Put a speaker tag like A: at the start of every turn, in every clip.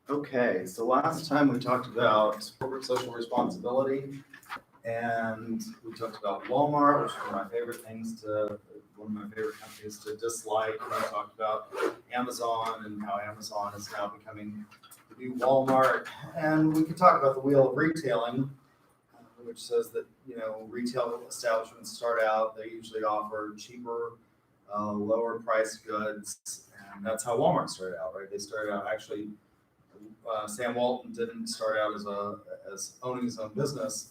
A: Okay, so last time we talked about corporate social responsibility, and we talked about Walmart, which is one of my favorite companies to dislike. And we talked about Amazon and how Amazon is now becoming the new Walmart. And we could talk about the wheel of retailing, which says that, retail establishments start out, they usually offer cheaper, lower priced goods. And that's how Walmart started out, right? They started out actually, Sam Walton didn't start out as owning his own business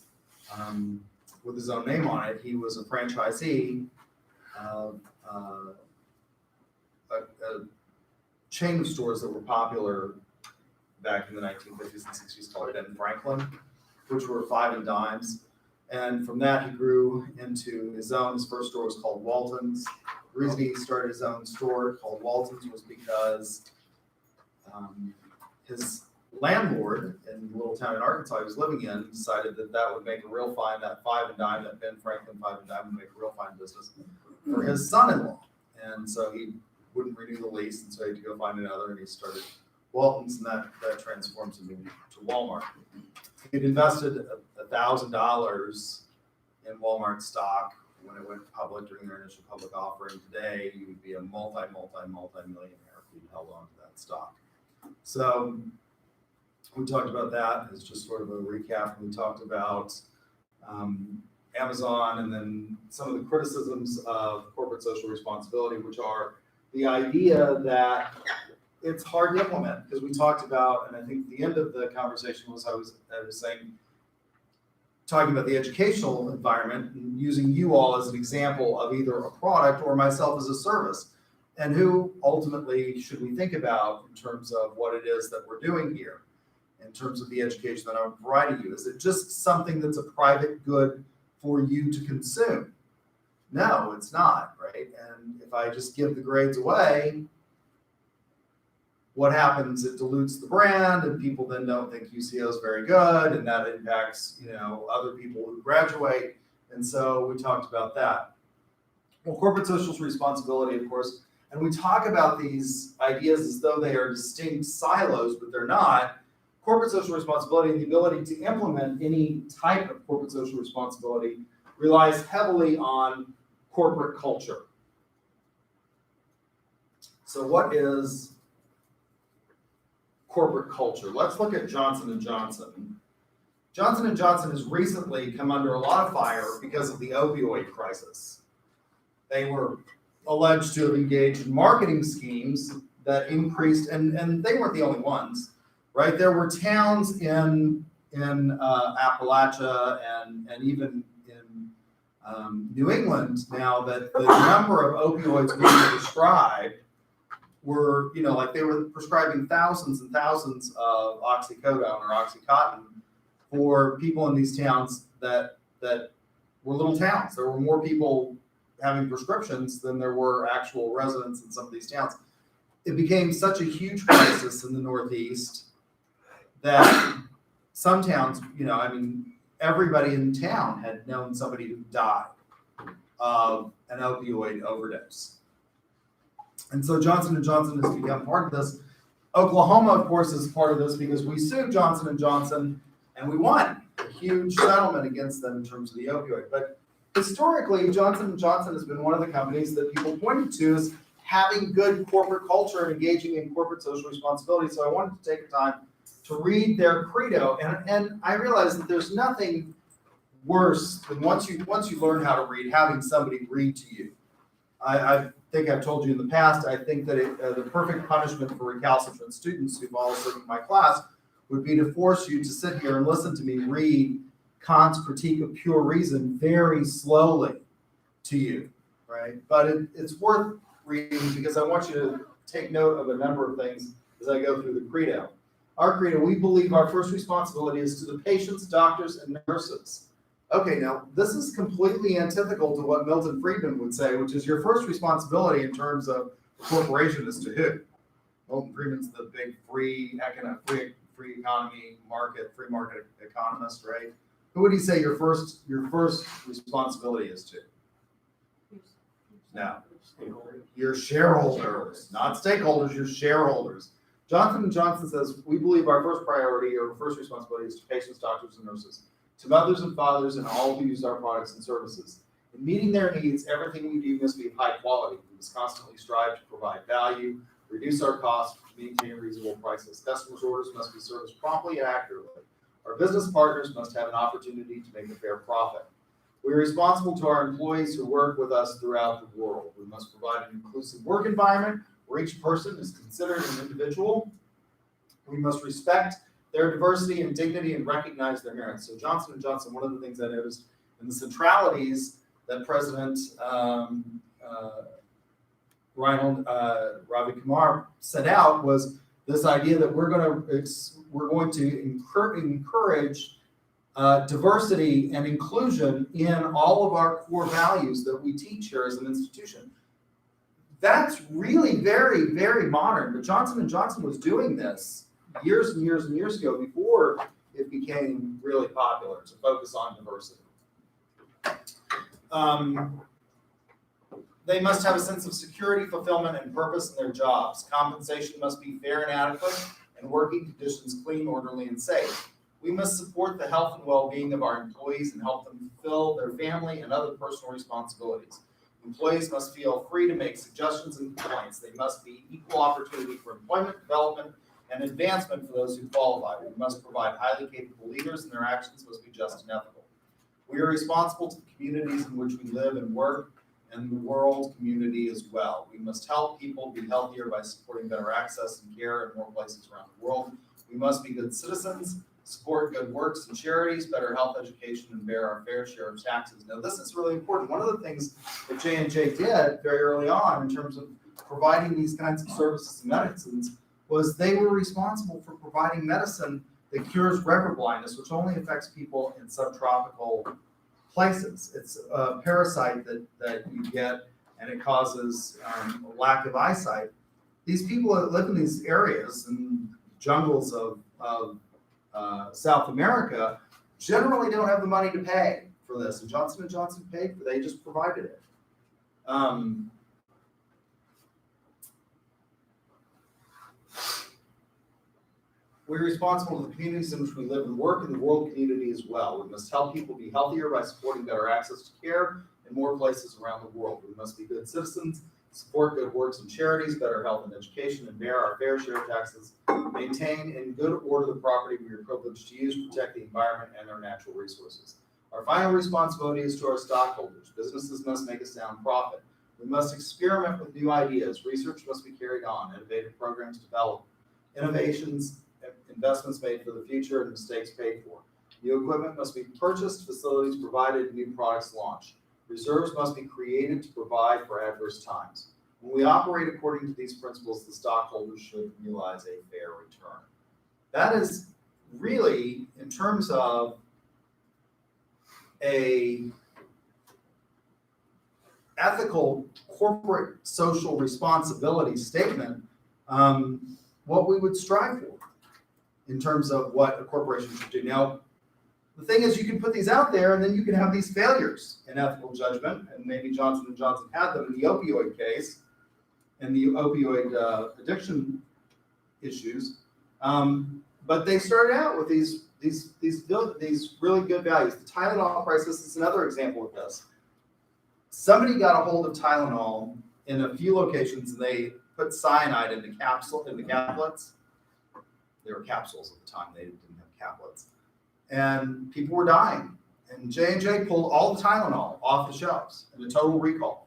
A: with his own name on it. He was a franchisee of a chain of stores that were popular back in the 1950s and 60s called Ben Franklin, which were 5 and dimes. And from that, he grew into his own. His first store was called Walton's. The reason he started his own store called Walton's was because his landlord in the little town in Arkansas he was living in decided that would make a real fine, that 5 and dime, that Ben Franklin 5 and dime would make a real fine business for his son-in-law. And so he wouldn't renew the lease, and so he had to go find another, and he started Walton's, and that transforms him to Walmart. He'd invested $1,000 in Walmart stock when it went public during their initial public offering. Today, you would be a multi-millionaire if you held on to that stock. So we talked about that as just sort of a recap. We talked about Amazon, and then some of the criticisms of corporate social responsibility, which are the idea that it's hard to implement, because we talked about, and I think the end of the conversation was I was saying, talking about the educational environment and using you all as an example of either a product or myself as a service, and who ultimately should we think about in terms of what it is that we're doing here, in terms of the education that I'm providing you. Is it just something that's a private good for you to consume? No, it's not, right? And if I just give the grades away, what happens? It dilutes the brand, and people then don't think UCO is very good, and that impacts, other people who graduate. And so we talked about that. Well, corporate social responsibility, of course, and we talk about these ideas as though they are distinct silos, but they're not. Corporate social responsibility and the ability to implement any type of corporate social responsibility relies heavily on corporate culture. So what is corporate culture? Let's look at Johnson & Johnson. Johnson & Johnson has recently come under a lot of fire because of the opioid crisis. They were alleged to have engaged in marketing schemes that increased, and they weren't the only ones, right? There were towns in Appalachia and even in New England now that the number of opioids being prescribed were, like they were prescribing thousands and thousands of oxycodone or Oxycontin for people in these towns that were little towns. There were more people having prescriptions than there were actual residents in some of these towns. It became such a huge crisis in the Northeast that some towns, everybody in town had known somebody who died of an opioid overdose. And so Johnson & Johnson has become part of this. Oklahoma, of course, is part of this because we sued Johnson & Johnson and we won a huge settlement against them in terms of the opioid. But historically, Johnson & Johnson has been one of the companies that people pointed to as having good corporate culture and engaging in corporate social responsibility. So I wanted to take the time to read their credo. And I realized that there's nothing worse than once you learn how to read, having somebody read to you. I think I've told you in the past, I think that the perfect punishment for recalcitrant students who fall asleep in my class would be to force you to sit here and listen to me read Kant's Critique of Pure Reason very slowly to you, right? But it's worth reading because I want you to take note of a number of things as I go through the credo. Our credo, we believe our first responsibility is to the patients, doctors, and nurses. Okay, now this is completely antithetical to what Milton Friedman would say, which is your first responsibility in terms of corporation is to who? Milton Friedman's the big free economy market, free market economist, right? Who would he say your first responsibility is to? No, your shareholders, not stakeholders, your shareholders. Johnson & Johnson says, we believe our first priority or first responsibility is to patients, doctors, and nurses, to mothers and fathers, and all who use our products and services. In meeting their needs, everything we do must be of high quality. We must constantly strive to provide value, reduce our costs, maintain reasonable prices. Customers' orders must be serviced promptly and accurately. Our business partners must have an opportunity to make a fair profit. We are responsible to our employees who work with us throughout the world. We must provide an inclusive work environment where each person is considered an individual. We must respect their diversity and dignity and recognize their merits. So Johnson & Johnson, one of the things I noticed in the centralities that President Ravi Kumar set out was this idea that we're going to encourage diversity and inclusion in all of our core values that we teach here as an institution. That's really very, very modern. But Johnson & Johnson was doing this years and years and years ago before it became really popular to focus on diversity. They must have a sense of security, fulfillment, and purpose in their jobs. Compensation must be fair and adequate, and working conditions clean, orderly, and safe. We must support the health and well-being of our employees and help them fulfill their family and other personal responsibilities. Employees must feel free to make suggestions and complaints. They must be equal opportunity for employment, development, and advancement for those who qualify. We must provide highly capable leaders, and their actions must be just and ethical. We are responsible to the communities in which we live and work, and the world community as well. We must help people be healthier by supporting better access and care in more places around the world. We must be good citizens, support good works and charities, better health education, and bear our fair share of taxes. Now, this is really important. One of the things that J&J did very early on in terms of providing these kinds of services and medicines was they were responsible for providing medicine that cures river blindness, which only affects people in subtropical places. It's a parasite that you get, and it causes a lack of eyesight. These people that live in these areas and jungles of South America generally don't have the money to pay for this, and Johnson & Johnson paid for it. They just provided it. We're responsible to the communities in which we live and work, and the world community as well. We must help people be healthier by supporting better access to care in more places around the world. We must be good citizens, support good works and charities, better health and education, and bear our fair share of taxes, maintain in good order the property we are privileged to use, protect the environment and our natural resources. Our final responsibility is to our stockholders. Businesses must make a sound profit. We must experiment with new ideas. Research must be carried on, innovative programs developed, innovations, investments made for the future, and mistakes paid for. New equipment must be purchased, facilities provided, and new products launched. Reserves must be created to provide for adverse times. When we operate according to these principles, the stockholders should realize a fair return. That is really, in terms of a ethical corporate social responsibility statement, what we would strive for in terms of what a corporation should do. Now, the thing is, you can put these out there, and then you can have these failures in ethical judgment, and maybe Johnson & Johnson had them in the opioid case and the opioid addiction issues. But they started out with these really good values. The Tylenol crisis is another example of this. Somebody got a hold of Tylenol in a few locations, and they put cyanide in the caplets. They were capsules at the time. They didn't have caplets. And people were dying. And J&J pulled all the Tylenol off the shelves and a total recall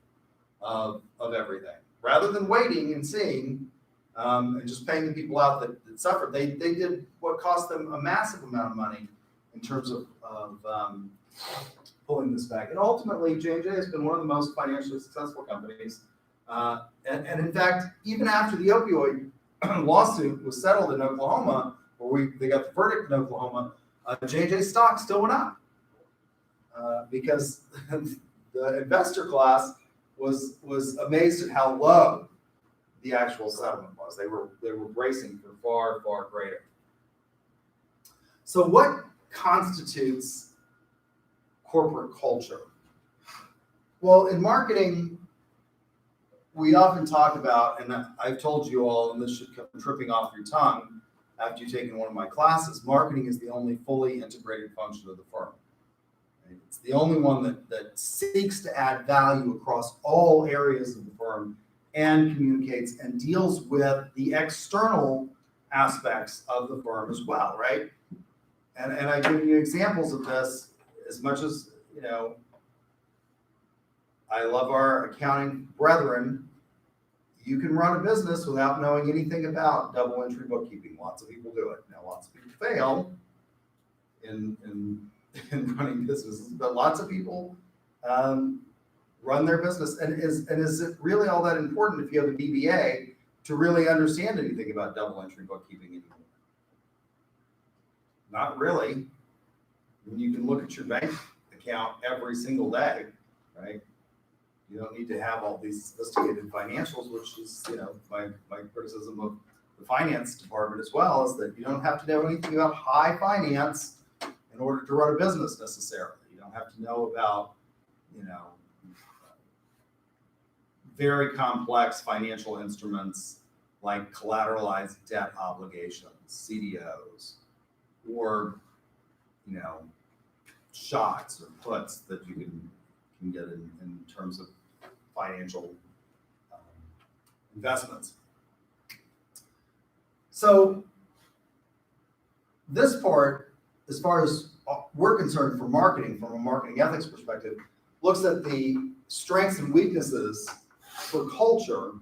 A: of everything. Rather than waiting and seeing and just paying the people out that suffered, they did what cost them a massive amount of money in terms of pulling this back. And ultimately, J&J has been one of the most financially successful companies. And in fact, even after the opioid lawsuit was settled in Oklahoma, where they got the verdict in Oklahoma, J&J stock still went up because the investor class was amazed at how low the actual settlement was. They were bracing for far, far greater. So what constitutes corporate culture? Well, in marketing, we often talk about, and I've told you all, and this should come tripping off your tongue after you've taken one of my classes, marketing is the only fully integrated function of the firm. Right? It's the only one that seeks to add value across all areas of the firm and communicates and deals with the external aspects of the firm as well, right? And I give you examples of this. As much as, I love our accounting brethren, you can run a business without knowing anything about double entry bookkeeping. Lots of people do it. Now, lots of people fail in running businesses, but lots of people run their business. And is it really all that important if you have a BBA to really understand anything about double entry bookkeeping anymore? Not really. When you can look at your bank account every single day, right? You don't need to have all these sophisticated financials, which is, my criticism of the finance department as well, is that you don't have to know anything about high finance in order to run a business necessarily. You don't have to know about, very complex financial instruments like collateralized debt obligations, CDOs, or, shots or puts that you can get in terms of financial investments. So this part, as far as we're concerned for marketing, from a marketing ethics perspective, looks at the strengths and weaknesses for culture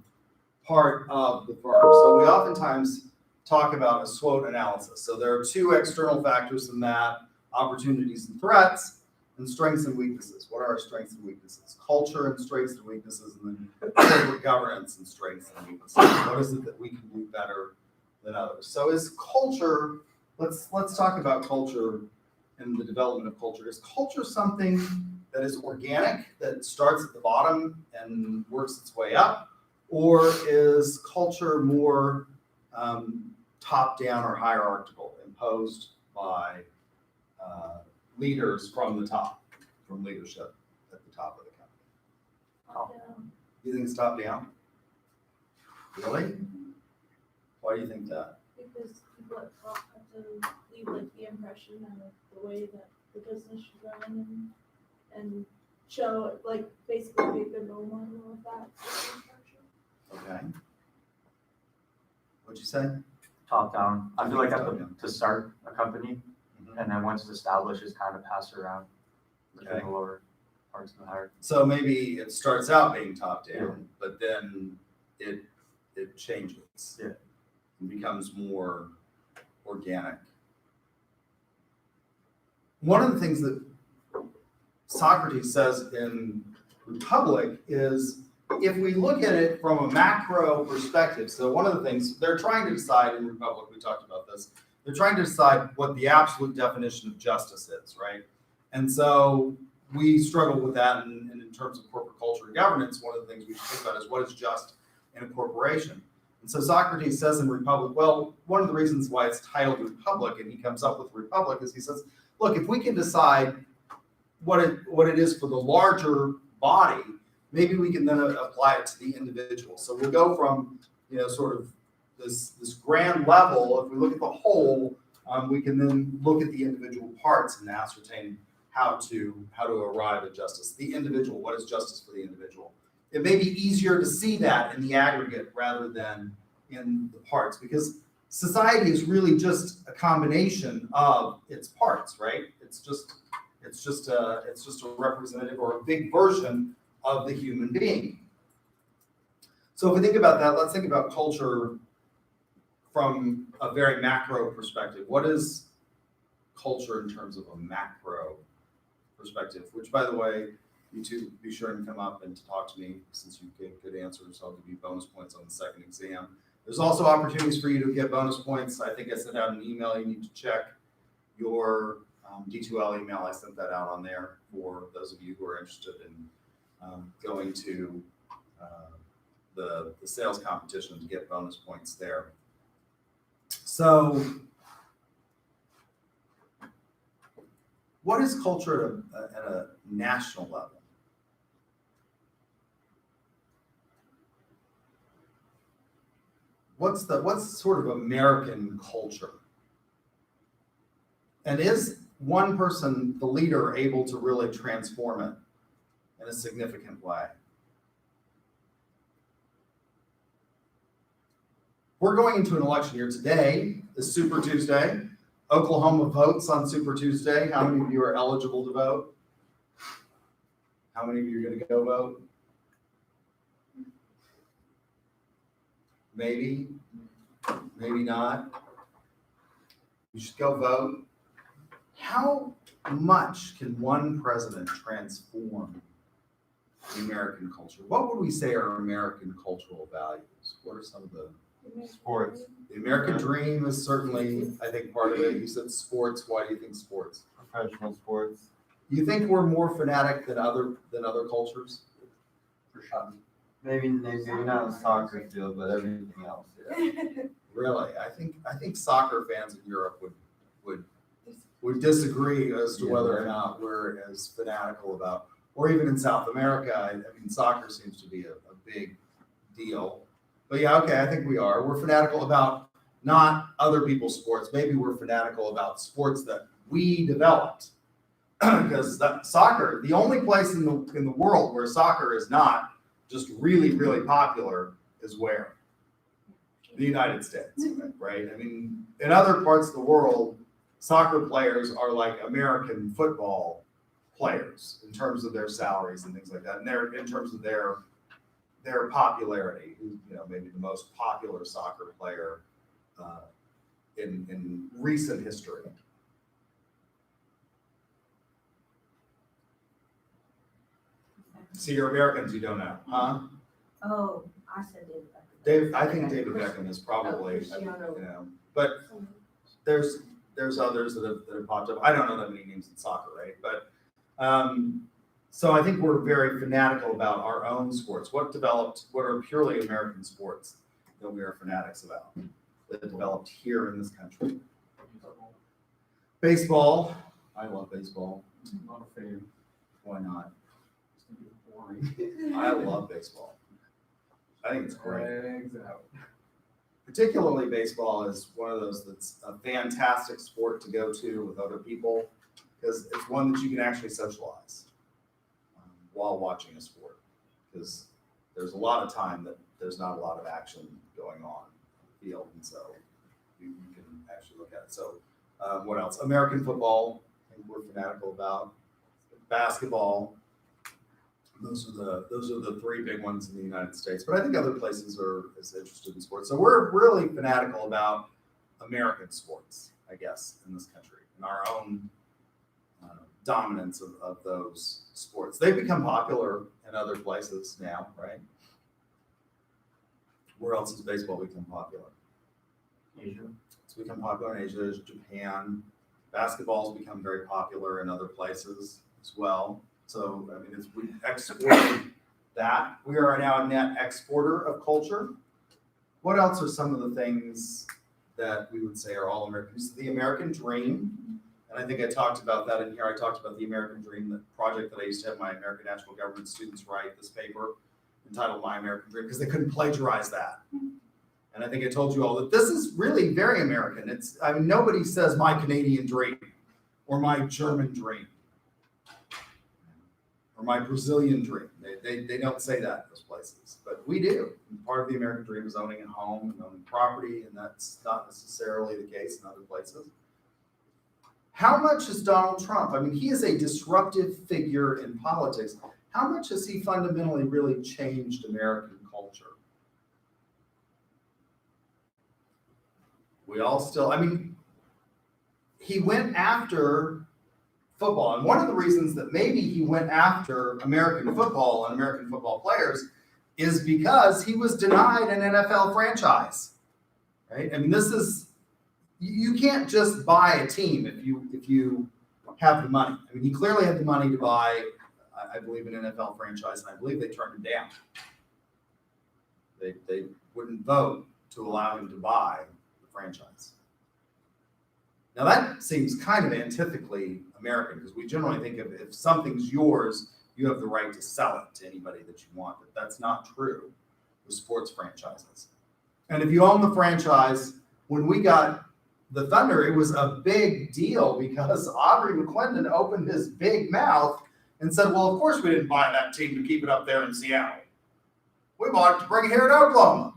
A: part of the firm. So we oftentimes talk about a SWOT analysis. So there are two external factors in that: opportunities and threats, and strengths and weaknesses. What are our strengths and weaknesses? Culture and strengths and weaknesses, and then corporate governance and strengths and weaknesses. What is it that we can do better than others? So is culture, let's talk about culture and the development of culture. Is culture something that is organic, that starts at the bottom and works its way up? Or is culture more top-down or hierarchical, imposed by leaders from the top, from leadership at the top of the company? You think it's top-down? Really? Why do you think that?
B: Because people at top have to leave the impression of the way that the business should run and show, basically be a good role model of that structure.
A: Okay. What'd you say?
C: Top down. I feel like I have to start a company,
A: Mhm.
C: and then once it's established, it's kind of passed around within
A: Okay.
C: the lower parts of the hierarchy.
A: So maybe it starts out being top-down, but then it changes.
C: Yeah.
A: And becomes more organic. One of the things that Socrates says in Republic is, if we look at it from a macro perspective, so one of the things they're trying to decide in Republic, we talked about this, they're trying to decide what the absolute definition of justice is, right? And so we struggle with that, and in terms of corporate culture and governance, one of the things we should think about is what is just in a corporation. And so Socrates says in Republic, well, one of the reasons why it's titled Republic, and he comes up with Republic, is he says, look, if we can decide what it is for the larger body, maybe we can then apply it to the individual. So we'll go from, sort of this grand level. If we look at the whole, we can then look at the individual parts and ascertain how to arrive at justice. The individual, what is justice for the individual? It may be easier to see that in the aggregate rather than in the parts, because society is really just a combination of its parts, right? It's just a representative or a big version of the human being. So if we think about that, let's think about culture from a very macro perspective. What is culture in terms of a macro perspective? Which, by the way, you two be sure and come up and talk to me, since you gave good answers. I'll give you bonus points on the second exam. There's also opportunities for you to get bonus points. I think I sent out an email. You need to check your D2L email. I sent that out on there for those of you who are interested in going to the sales competition to get bonus points there. So what is culture at a national level? what's sort of American culture? And is one person, the leader, able to really transform it in a significant way? We're going into an election year. Today is Super Tuesday. Oklahoma votes on Super Tuesday. How many of you are eligible to vote? How many of you are going to go vote? Maybe, maybe not. You should go vote. How much can one president transform the American culture? What would we say are American cultural values? What are some of the
C: Sports.
A: The American dream is certainly, I think, part of it. You said sports. Why do you think sports?
C: Professional sports.
A: You think we're more fanatic than other cultures?
C: For sure. Maybe not in the soccer field, but everything else. Yeah.
A: Really, I think soccer fans in Europe would disagree as to whether or not we're as fanatical about, or even in South America. I mean, soccer seems to be a big deal. But yeah, okay, I think we are. We're fanatical about not other people's sports. Maybe we're fanatical about sports that we developed. Because soccer, the only place in the world where soccer is not just really, really popular is where? The United States, right? I mean, in other parts of the world, soccer players are like American football players in terms of their salaries and things like that. And they're in terms of their popularity, maybe the most popular soccer player in recent history. See, you're Americans, you don't know, huh?
D: Oh, I said David Beckham.
A: I think David Beckham is probably, but there's others that have popped up. I don't know that many names in soccer, right? But so I think we're very fanatical about our own sports. What are purely American sports that we are fanatics about that developed here in this country? Baseball. I love baseball.
C: Not a fan.
A: Why not?
C: Boring.
A: I love baseball. I think it's great.
C: Eggs out.
A: Particularly baseball is one of those that's a fantastic sport to go to with other people because it's one that you can actually socialize while watching a sport because there's a lot of time that there's not a lot of action going on in the field, and so you can actually look at it. So what else? American football, I think we're fanatical about. Basketball. Those are the three big ones in the United States, but I think other places are as interested in sports. So we're really fanatical about American sports, I guess, in this country, and our own dominance of those sports. They've become popular in other places now, right? Where else has baseball become popular?
C: Asia.
A: It's become popular in Asia. There's Japan. Basketball's become very popular in other places as well. So, I mean, we exported that. We are now a net exporter of culture. What else are some of the things that we would say are all American? The American dream. And I think I talked about that in here. I talked about the American dream, the project that I used to have my American National Government students write this paper entitled My American Dream, because they couldn't plagiarize that. And I think I told you all that this is really very American. Nobody says my Canadian dream or my German dream. Or my Brazilian dream. They don't say that in those places, but we do. And part of the American dream is owning a home and owning property, and that's not necessarily the case in other places. How much is Donald Trump? I mean, he is a disruptive figure in politics. How much has he fundamentally really changed American culture? We all still, he went after football. And one of the reasons that maybe he went after American football and American football players is because he was denied an NFL franchise, right? I mean, you can't just buy a team if you have the money. I mean, he clearly had the money to buy, I believe, an NFL franchise, and I believe they turned him down. They wouldn't vote to allow him to buy the franchise. Now that seems kind of antithetically American, because we generally think of if something's yours, you have the right to sell it to anybody that you want, but that's not true with sports franchises. And if you own the franchise, when we got the Thunder, it was a big deal because Aubrey McClendon opened his big mouth and said, well, of course we didn't buy that team to keep it up there in Seattle. We bought it to bring it here to Oklahoma.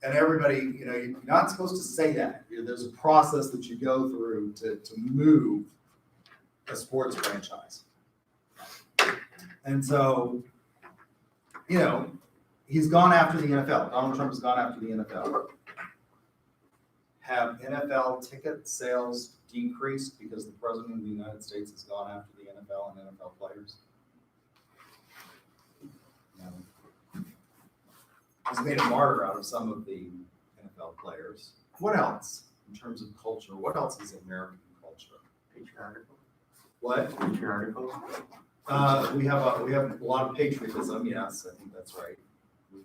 A: And everybody, you're not supposed to say that. There's a process that you go through to move a sports franchise. And so, he's gone after the NFL. Donald Trump has gone after the NFL. Have NFL ticket sales decreased because the President of the United States has gone after the NFL and NFL players? No. He's made a martyr out of some of the NFL players. What else in terms of culture? What else is American culture?
C: Patriarchal.
A: What?
C: Patriarchal.
A: We have a lot of patriotism. Yes, I think that's right. We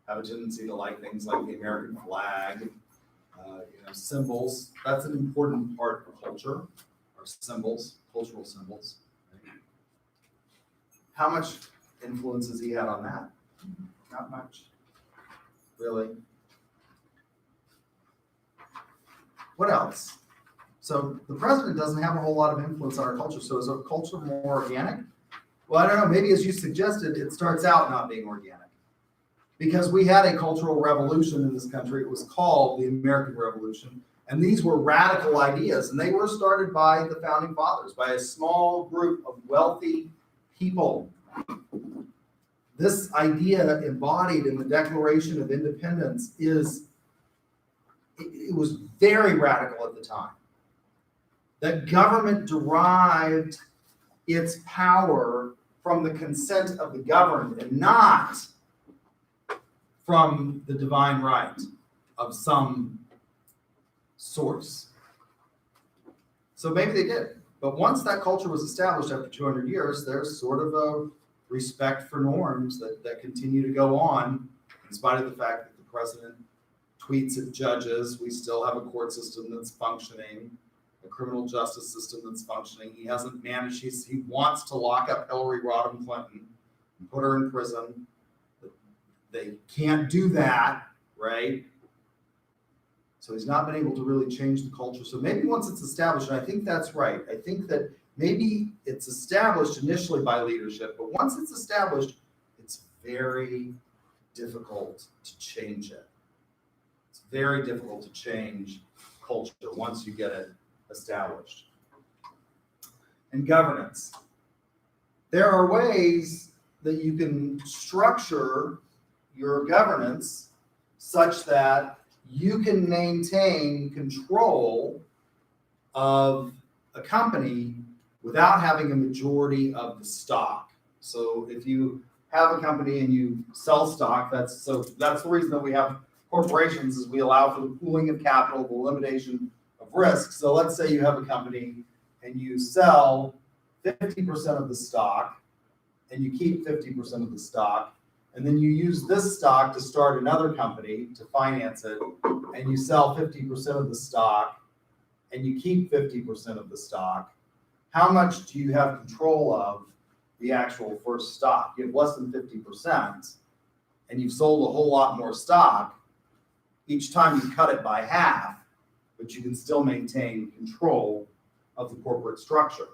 A: have a tendency to like things like the American flag, symbols. That's an important part of culture, or symbols, cultural symbols. Right? How much influence has he had on that? Not much. Really? What else? So the president doesn't have a whole lot of influence on our culture. So is our culture more organic? Well, I don't know. Maybe as you suggested, it starts out not being organic. Because we had a cultural revolution in this country. It was called the American Revolution. And these were radical ideas. And they were started by the founding fathers, by a small group of wealthy people. This idea embodied in the Declaration of Independence it was very radical at the time. That government derived its power from the consent of the governed and not from the divine right of some source. So maybe they did. But once that culture was established after 200 years, there's sort of a respect for norms that continue to go on, in spite of the fact that the president tweets at judges. We still have a court system that's functioning, a criminal justice system that's functioning. He hasn't managed, he wants to lock up Hillary Rodham Clinton and put her in prison. They can't do that, right? So he's not been able to really change the culture. So maybe once it's established, and I think that's right. I think that maybe it's established initially by leadership, but once it's established, it's very difficult to change it. It's very difficult to change culture once you get it established. And governance. There are ways that you can structure your governance such that you can maintain control of a company without having a majority of the stock. So if you have a company and you sell stock, that's the reason that we have corporations, is we allow for the pooling of capital, the elimination of risk. So let's say you have a company and you sell 50% of the stock and you keep 50% of the stock, and then you use this stock to start another company to finance it, and you sell 50% of the stock and you keep 50% of the stock. How much do you have control of the actual first stock? You have less than 50%, and you've sold a whole lot more stock. Each time you cut it by half, but you can still maintain control of the corporate structure.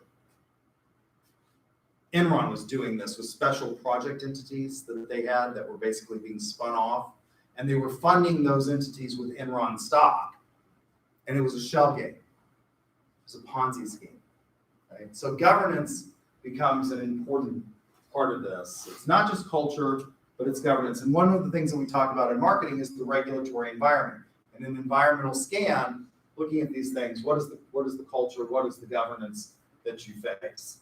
A: Enron was doing this with special project entities that they had that were basically being spun off, and they were funding those entities with Enron stock, and it was a shell game. It was a Ponzi scheme. Right? So governance becomes an important part of this. It's not just culture, but it's governance. And one of the things that we talk about in marketing is the regulatory environment. And in an environmental scan, looking at these things, what is the culture, what is the governance that you face?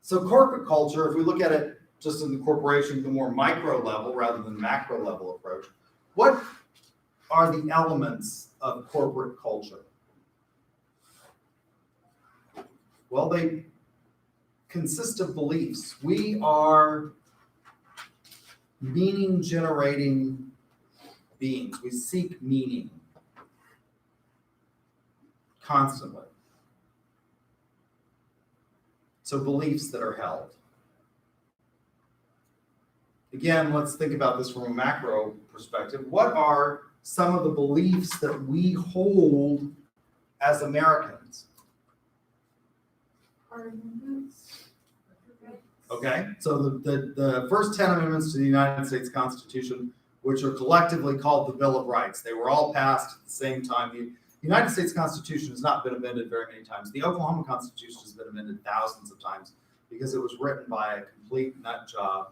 A: So corporate culture, if we look at it just in the corporation, the more micro level rather than macro level approach, what are the elements of corporate culture? Well, they consist of beliefs. We are meaning-generating beings. We seek meaning constantly. So beliefs that are held. again, let's think about this from a macro perspective. What are some of the beliefs that we hold as Americans?
B: Our amendments.
A: Okay, so the first 10 amendments to the United States Constitution, which are collectively called the Bill of Rights, they were all passed at the same time. The United States Constitution has not been amended very many times. The Oklahoma Constitution has been amended thousands of times because it was written by a complete nut job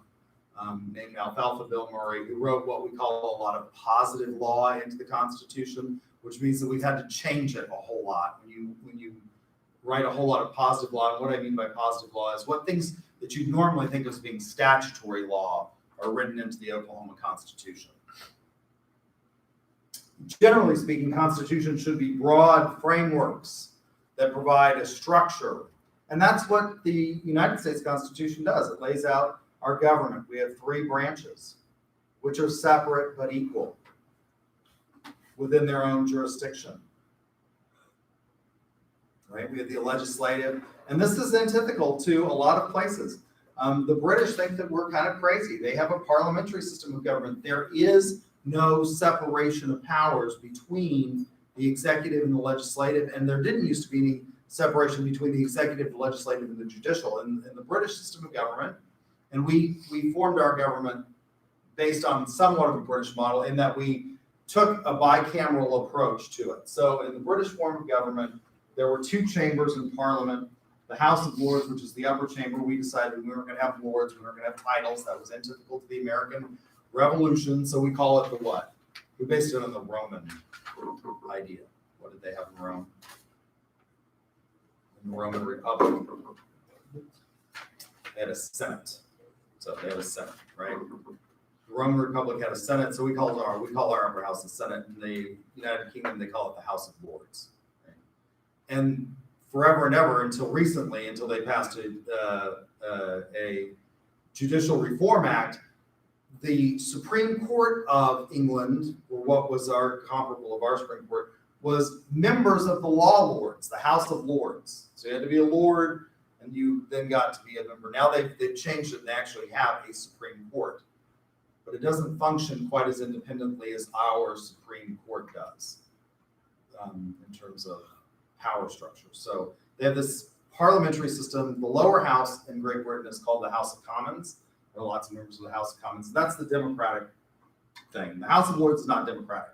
A: named Alfalfa Bill Murray, who wrote what we call a lot of positive law into the Constitution, which means that we've had to change it a whole lot. When you write a whole lot of positive law, and what I mean by positive law is what things that you normally think of as being statutory law are written into the Oklahoma Constitution. Generally speaking, Constitution should be broad frameworks that provide a structure. And that's what the United States Constitution does. It lays out our government. We have 3 branches, which are separate but equal within their own jurisdiction. Right? We have the legislative, and this is antithetical to a lot of places. The British think that we're kind of crazy. They have a parliamentary system of government. There is no separation of powers between the executive and the legislative, and there didn't used to be any separation between the executive, the legislative, and the judicial. In the British system of government, and we formed our government based on somewhat of a British model in that we took a bicameral approach to it. So in the British form of government, there were 2 chambers in Parliament. The House of Lords, which is the upper chamber, we decided we weren't going to have lords, we weren't going to have titles. That was antithetical to the American Revolution, so we call it the what? We based it on the Roman idea. What did they have in Rome? In the Roman Republic, they had a Senate. So they had a Senate, right? The Roman Republic had a Senate, so we call our upper house the Senate. In the United Kingdom, they call it the House of Lords. Right? And forever and ever, until recently, until they passed a Judicial Reform Act, the Supreme Court of England, or what was our comparable of our Supreme Court, was members of the law lords, the House of Lords. So you had to be a lord, and you then got to be a member. Now they've changed it and they actually have a Supreme Court. But it doesn't function quite as independently as our Supreme Court does in terms of power structure. So they have this parliamentary system. The lower house in Great Britain is called the House of Commons. There are lots of members of the House of Commons. That's the democratic thing. The House of Lords is not democratic.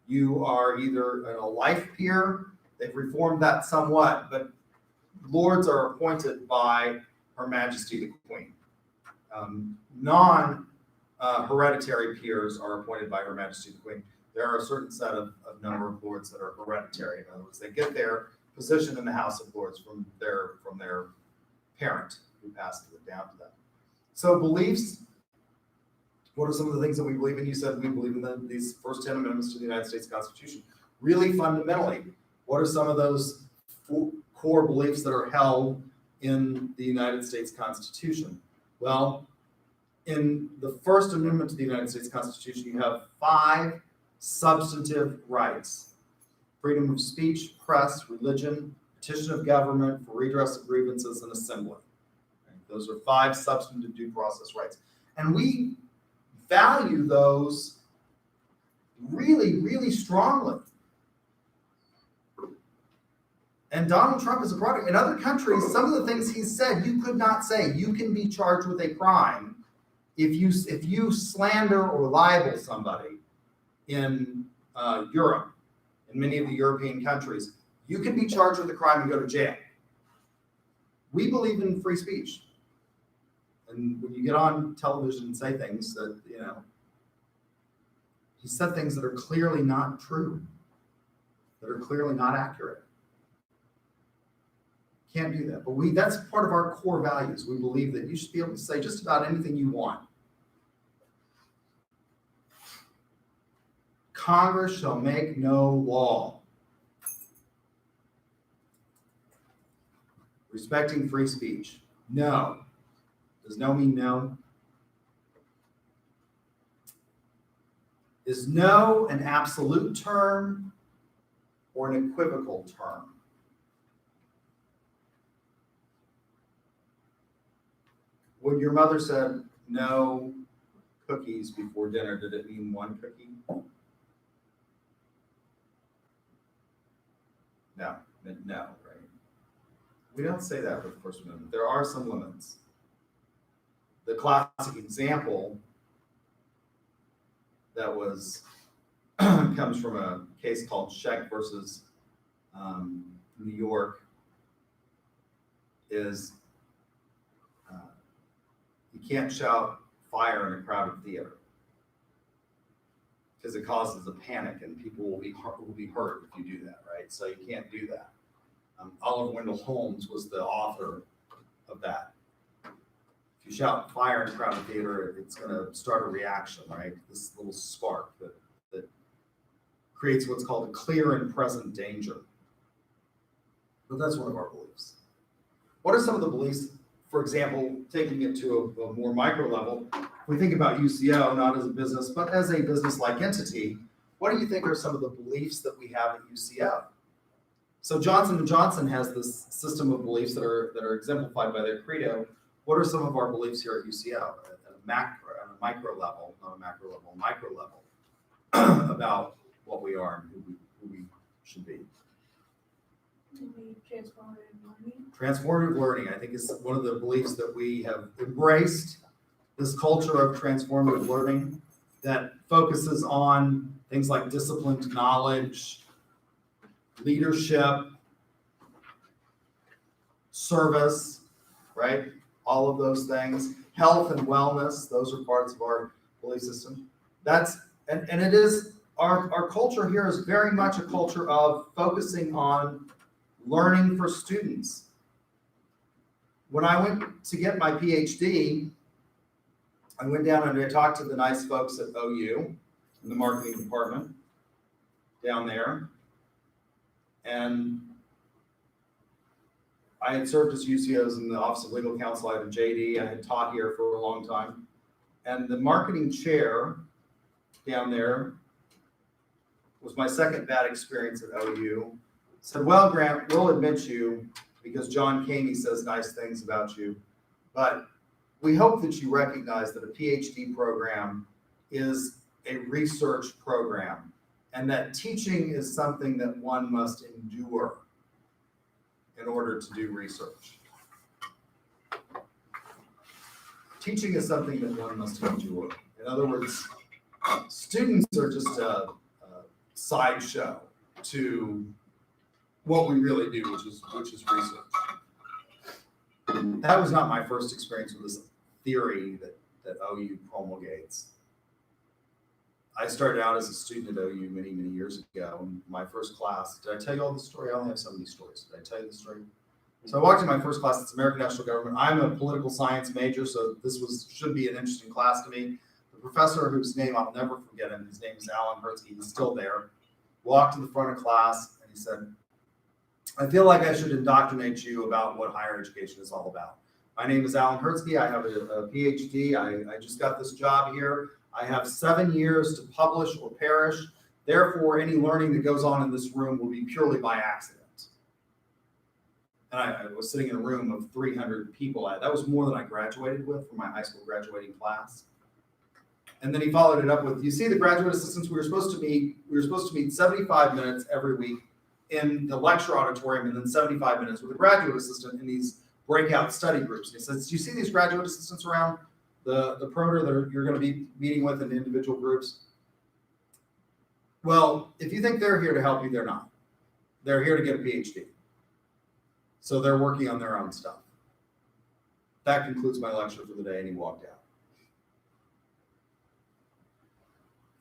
A: You are either a life peer. They've reformed that somewhat, but lords are appointed by Her Majesty the Queen. Non-hereditary peers are appointed by Her Majesty the Queen. There are a certain set of number of lords that are hereditary. In other words, they get their position in the House of Lords from their parent who passed it down to them. So beliefs, what are some of the things that we believe in? You said we believe in these first 10 amendments to the United States Constitution. Really fundamentally, what are some of those core beliefs that are held in the United States Constitution? Well, in the First Amendment to the United States Constitution, you have 5 substantive rights: freedom of speech, press, religion, petition of government for redress of grievances, and assembly. Those are 5 substantive due process rights. And we value those really, really strongly. And Donald Trump is a product. In other countries, some of the things he said, you could not say. You can be charged with a crime if you slander or libel somebody in Europe, in many of the European countries. You can be charged with a crime and go to jail. We believe in free speech. And when you get on television and say things that, he said things that are clearly not true, that are clearly not accurate. Can't do that. But that's part of our core values. We believe that you should be able to say just about anything you want. Congress shall make no law respecting free speech. No. Does no mean no? Is no an absolute term or an equivocal term? When your mother said no cookies before dinner, did it mean one cookie? No, it meant no, right? We don't say that with the First Amendment. There are some limits. The classic example that was comes from a case called Scheck versus New York is you can't shout fire in a crowded theater because it causes a panic and people will be hurt if you do that, right? So you can't do that. Oliver Wendell Holmes was the author of that. If you shout fire in a crowded theater, it's going to start a reaction, right? This little spark that creates what's called a clear and present danger. But that's one of our beliefs. What are some of the beliefs, for example, taking it to a more micro level? If we think about UCO, not as a business, but as a business-like entity, what do you think are some of the beliefs that we have at UCO? So Johnson & Johnson has this system of beliefs that are exemplified by their credo. What are some of our beliefs here at UCO at a micro level, not a macro level, micro level, about what we are and who we should be?
B: Maybe transformative learning.
A: Transformative learning, I think, is one of the beliefs that we have embraced, this culture of transformative learning that focuses on things like disciplined knowledge, leadership, service, right? All of those things, health and wellness, those are parts of our belief system. And it is, our culture here is very much a culture of focusing on learning for students. When I went to get my PhD, I went down and I talked to the nice folks at OU in the marketing department down there. And I had served as UCOs in the Office of Legal Counsel. I had a JD. I had taught here for a long time. And the marketing chair down there was my second bad experience at OU. Said, well, Grant, we'll admit you because John Caney says nice things about you, but we hope that you recognize that a PhD program is a research program and that teaching is something that one must endure in order to do research. Teaching is something that one must endure. In other words, students are just a sideshow to what we really do, which is research. That was not my first experience with this theory that OU promulgates. I started out as a student at OU many, many years ago. In my first class, did I tell you all this story? I only have so many stories. Did I tell you the story? So I walked in my first class. It's American National Government. I'm a political science major, so this should be an interesting class to me. The professor, whose name I'll never forget him, his name is Alan Hertzke. He's still there. Walked to the front of class and he said, I feel like I should indoctrinate you about what higher education is all about. My name is Alan Hertzke. I have a PhD. I just got this job here. I have 7 years to publish or perish. Therefore, any learning that goes on in this room will be purely by accident. And I was sitting in a room of 300 people. That was more than I graduated with from my high school graduating class. And then he followed it up with, you see the graduate assistants, we were supposed to meet 75 minutes every week in the lecture auditorium and then 75 minutes with a graduate assistant in these breakout study groups. And he says, do you see these graduate assistants around the perimeter that you're going to be meeting with in individual groups? Well, if you think they're here to help you, they're not. They're here to get a PhD. So they're working on their own stuff. That concludes my lecture for the day, and he walked out.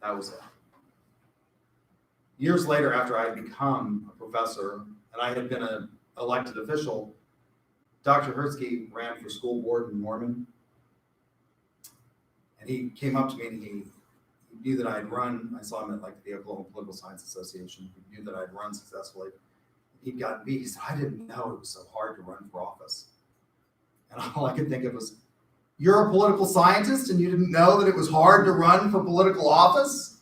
A: That was it. Years later, after I had become a professor and I had been an elected official, Dr. Hertzke ran for school board in Norman. And he came up to me and he knew that I'd run. I saw him at like the Oklahoma Political Science Association. He knew that I'd run successfully. He'd gotten beat. He said, I didn't know it was so hard to run for office. And all I could think of was, you're a political scientist and you didn't know that it was hard to run for political office?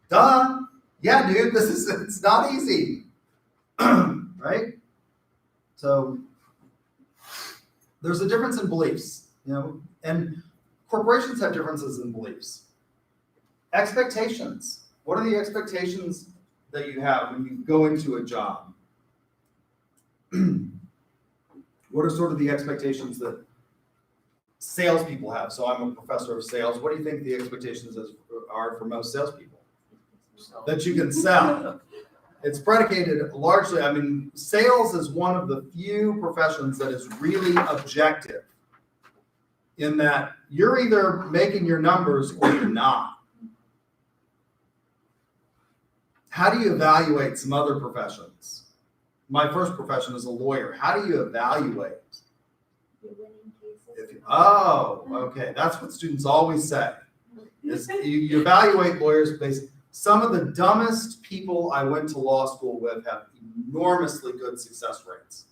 A: Duh. Yeah, dude, it's not easy. Right? So there's a difference in beliefs, and corporations have differences in beliefs. Expectations. What are the expectations that you have when you go into a job? What are sort of the expectations that salespeople have? So I'm a professor of sales. What do you think the expectations are for most salespeople? That you can sell. It's predicated largely, I mean, sales is one of the few professions that is really objective in that you're either making your numbers or you're not. How do you evaluate some other professions? My first profession is a lawyer. How do you evaluate?
B: You're winning cases.
A: Okay, that's what students always say. Is you evaluate lawyers based. Some of the dumbest people I went to law school with have enormously good success rates.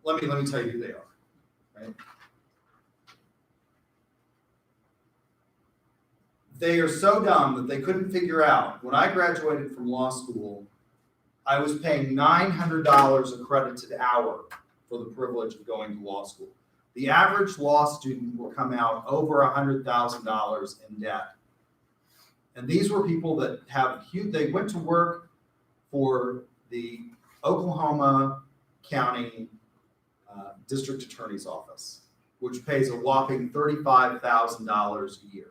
A: Let me tell you who they are, right? They are so dumb that they couldn't figure out. When I graduated from law school, I was paying $900 a credited hour for the privilege of going to law school. The average law student will come out over $100,000 in debt. And these were people that have huge, they went to work for the Oklahoma County District Attorney's Office, which pays a whopping $35,000 a year.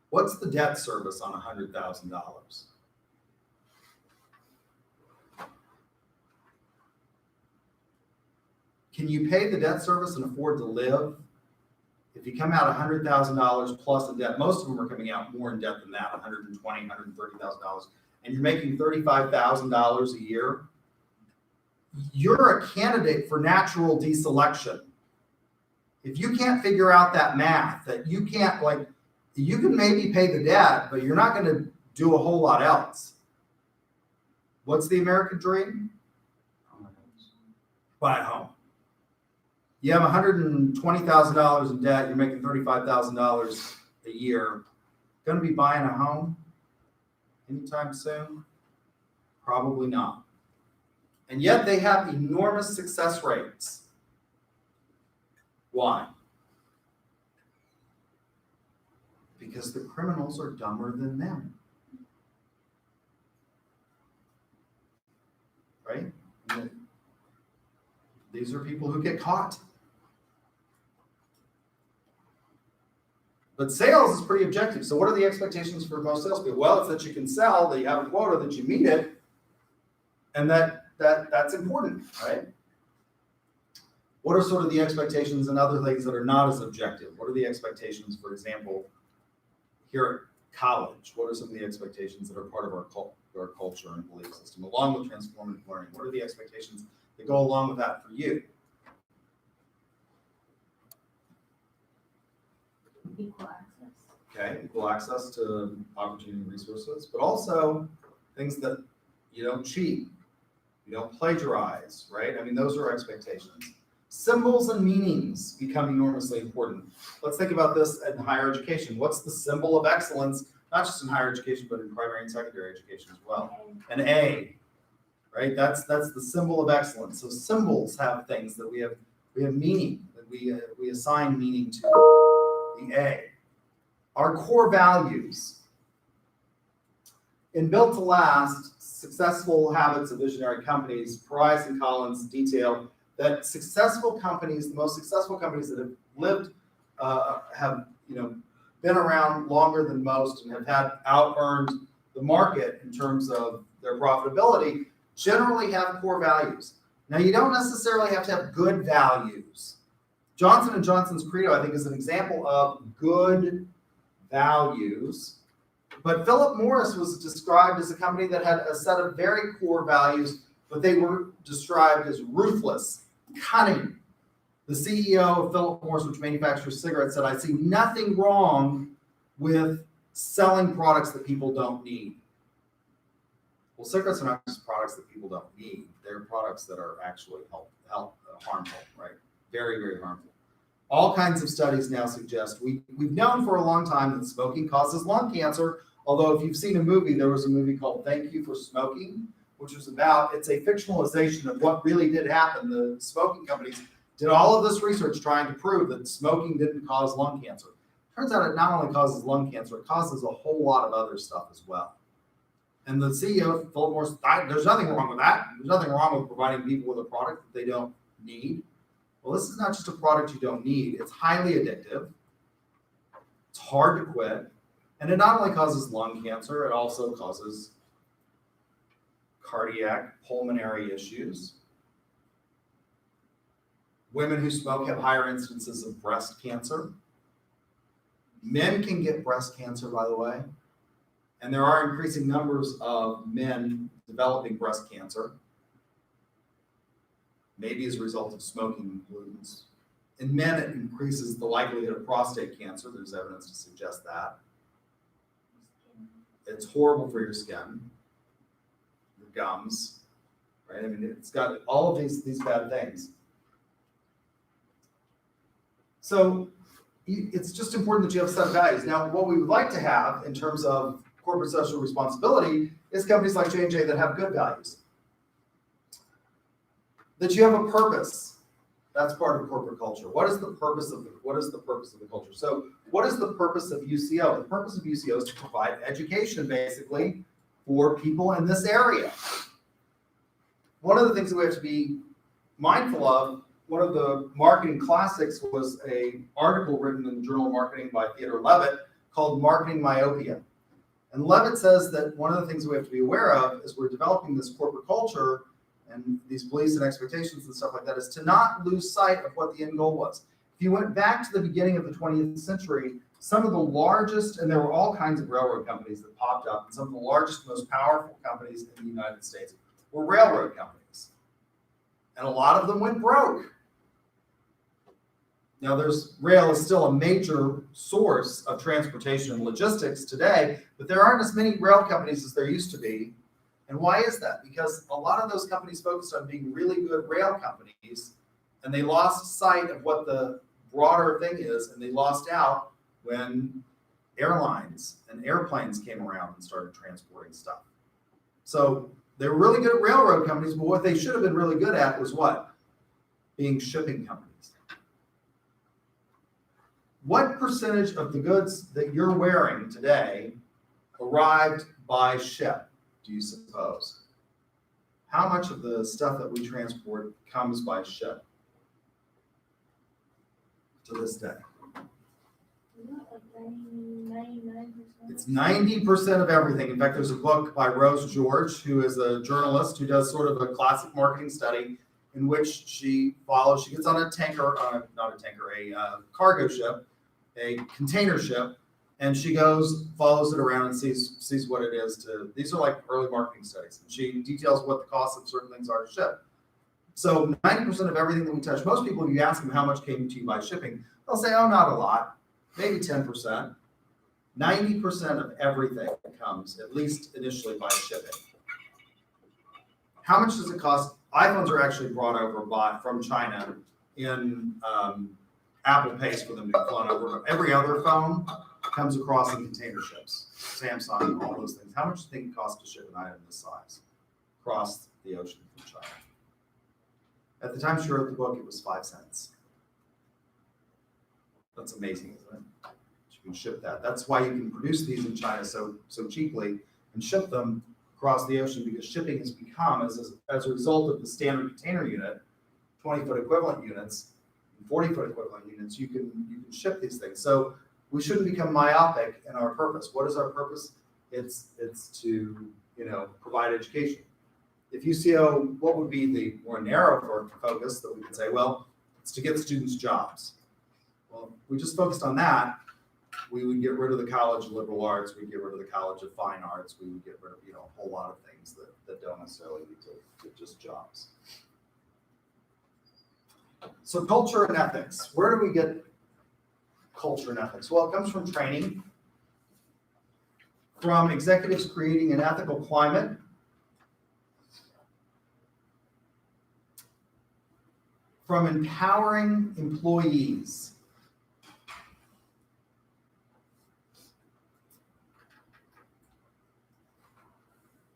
A: What's the debt service on $100,000? Can you pay the debt service and afford to live? If you come out $100,000 plus in debt, most of them are coming out more in debt than that, $120,000, $130,000, and you're making $35,000 a year, you're a candidate for natural deselection. If you can't figure out that math, that you can't, like, you can maybe pay the debt, but you're not going to do a whole lot else. What's the American dream? Buy a home. You have $120,000 in debt, you're making $35,000 a year. Going to be buying a home anytime soon? Probably not. And yet they have enormous success rates. Why? Because the criminals are dumber than them. Right? These are people who get caught. But sales is pretty objective. So what are the expectations for most salespeople? Well, it's that you can sell, that you have a quota, that you meet it, and that's important, right? What are sort of the expectations and other things that are not as objective? What are the expectations, for example, here at college? What are some of the expectations that are part of our culture and belief system, along with transformative learning? What are the expectations that go along with that for you?
D: Equal access.
A: Okay, equal access to opportunity and resources, but also things that you don't cheat, you don't plagiarize, right? I mean, those are expectations. Symbols and meanings become enormously important. Let's think about this in higher education. What's the symbol of excellence, not just in higher education, but in primary and secondary education as well? An A, right? That's the symbol of excellence. So symbols have things that we have meaning, that we assign meaning to. The A. Our core values. In Built to Last, Successful Habits of Visionary Companies, Price and Collins detail that successful companies, the most successful companies that have lived, have been around longer than most and have had out-earned the market in terms of their profitability, generally have core values. Now, you don't necessarily have to have good values. Johnson & Johnson's credo, I think, is an example of good values. But Philip Morris was described as a company that had a set of very core values, but they were described as ruthless, cunning. The CEO of Philip Morris, which manufactures cigarettes, said, "I see nothing wrong with selling products that people don't need." Well, cigarettes are not just products that people don't need. They're products that are actually harmful, right? Very, very harmful. All kinds of studies now suggest, we've known for a long time that smoking causes lung cancer, although if you've seen a movie, there was a movie called Thank You for Smoking, which was about, it's a fictionalization of what really did happen. The smoking companies Did all of this research trying to prove that smoking didn't cause lung cancer. Turns out it not only causes lung cancer, it causes a whole lot of other stuff as well. And the CEO, Philip Morris, there's nothing wrong with that. There's nothing wrong with providing people with a product that they don't need. Well, this is not just a product you don't need. It's highly addictive. It's hard to quit. And it not only causes lung cancer, it also causes cardiac, pulmonary issues. Women who smoke have higher instances of breast cancer. Men can get breast cancer, by the way. And there are increasing numbers of men developing breast cancer, maybe as a result of smoking pollutants. In men, it increases the likelihood of prostate cancer. There's evidence to suggest that. It's horrible for your skin, your gums, right? I mean, it's got all of these bad things. So it's just important that you have a set of values. Now, what we would like to have in terms of corporate social responsibility is companies like J&J that have good values. That you have a purpose. That's part of corporate culture. What is the purpose of the culture? So what is the purpose of UCO? The purpose of UCO is to provide education, basically, for people in this area. One of the things that we have to be mindful of, one of the marketing classics was an article written in the Journal of Marketing by Theodore Levitt called Marketing Myopia. And Levitt says that one of the things we have to be aware of as we're developing this corporate culture and these beliefs and expectations and stuff like that is to not lose sight of what the end goal was. If you went back to the beginning of the 20th century, some of the largest, and there were all kinds of railroad companies that popped up, and some of the largest, most powerful companies in the United States were railroad companies. And a lot of them went broke. Now, rail is still a major source of transportation and logistics today, but there aren't as many rail companies as there used to be. And why is that? Because a lot of those companies focused on being really good rail companies, and they lost sight of what the broader thing is, and they lost out when airlines and airplanes came around and started transporting stuff. So they were really good at railroad companies, but what they should have been really good at was what? Being shipping companies. What percentage of the goods that you're wearing today arrived by ship, do you suppose? How much of the stuff that we transport comes by ship to this day?
B: Isn't that like 99%?
A: It's 90% of everything. In fact, there's a book by Rose George, who is a journalist who does sort of a classic marketing study in which she gets on a tanker, a cargo ship, a container ship, and she follows it around and sees what it is these are like early marketing studies. And she details what the cost of certain things are to ship. So 90% of everything that we touch, most people, if you ask them how much came to you by shipping, they'll say, oh, not a lot, maybe 10%. 90% of everything comes, at least initially, by shipping. How much does it cost? iPhones are actually brought over from China in Apple pays for them to be flown over. Every other phone comes across in container ships. Samsung, all those things. How much do you think it costs to ship an item this size across the ocean from China? At the time she wrote the book, it was 5 cents. That's amazing, isn't it? You can ship that. That's why you can produce these in China so cheaply and ship them across the ocean, because shipping has become, as a result of the standard container unit, 20-foot equivalent units, 40-foot equivalent units, you can ship these things. So we shouldn't become myopic in our purpose. What is our purpose? It's to provide education. If UCO, what would be the more narrow focus that we could say? Well, it's to get students jobs. Well, if we just focused on that, we would get rid of the College of Liberal Arts, we'd get rid of the College of Fine Arts, we would get rid of a whole lot of things that don't necessarily lead to just jobs. So culture and ethics. Where do we get culture and ethics? Well, it comes from training, from executives creating an ethical climate, from empowering employees.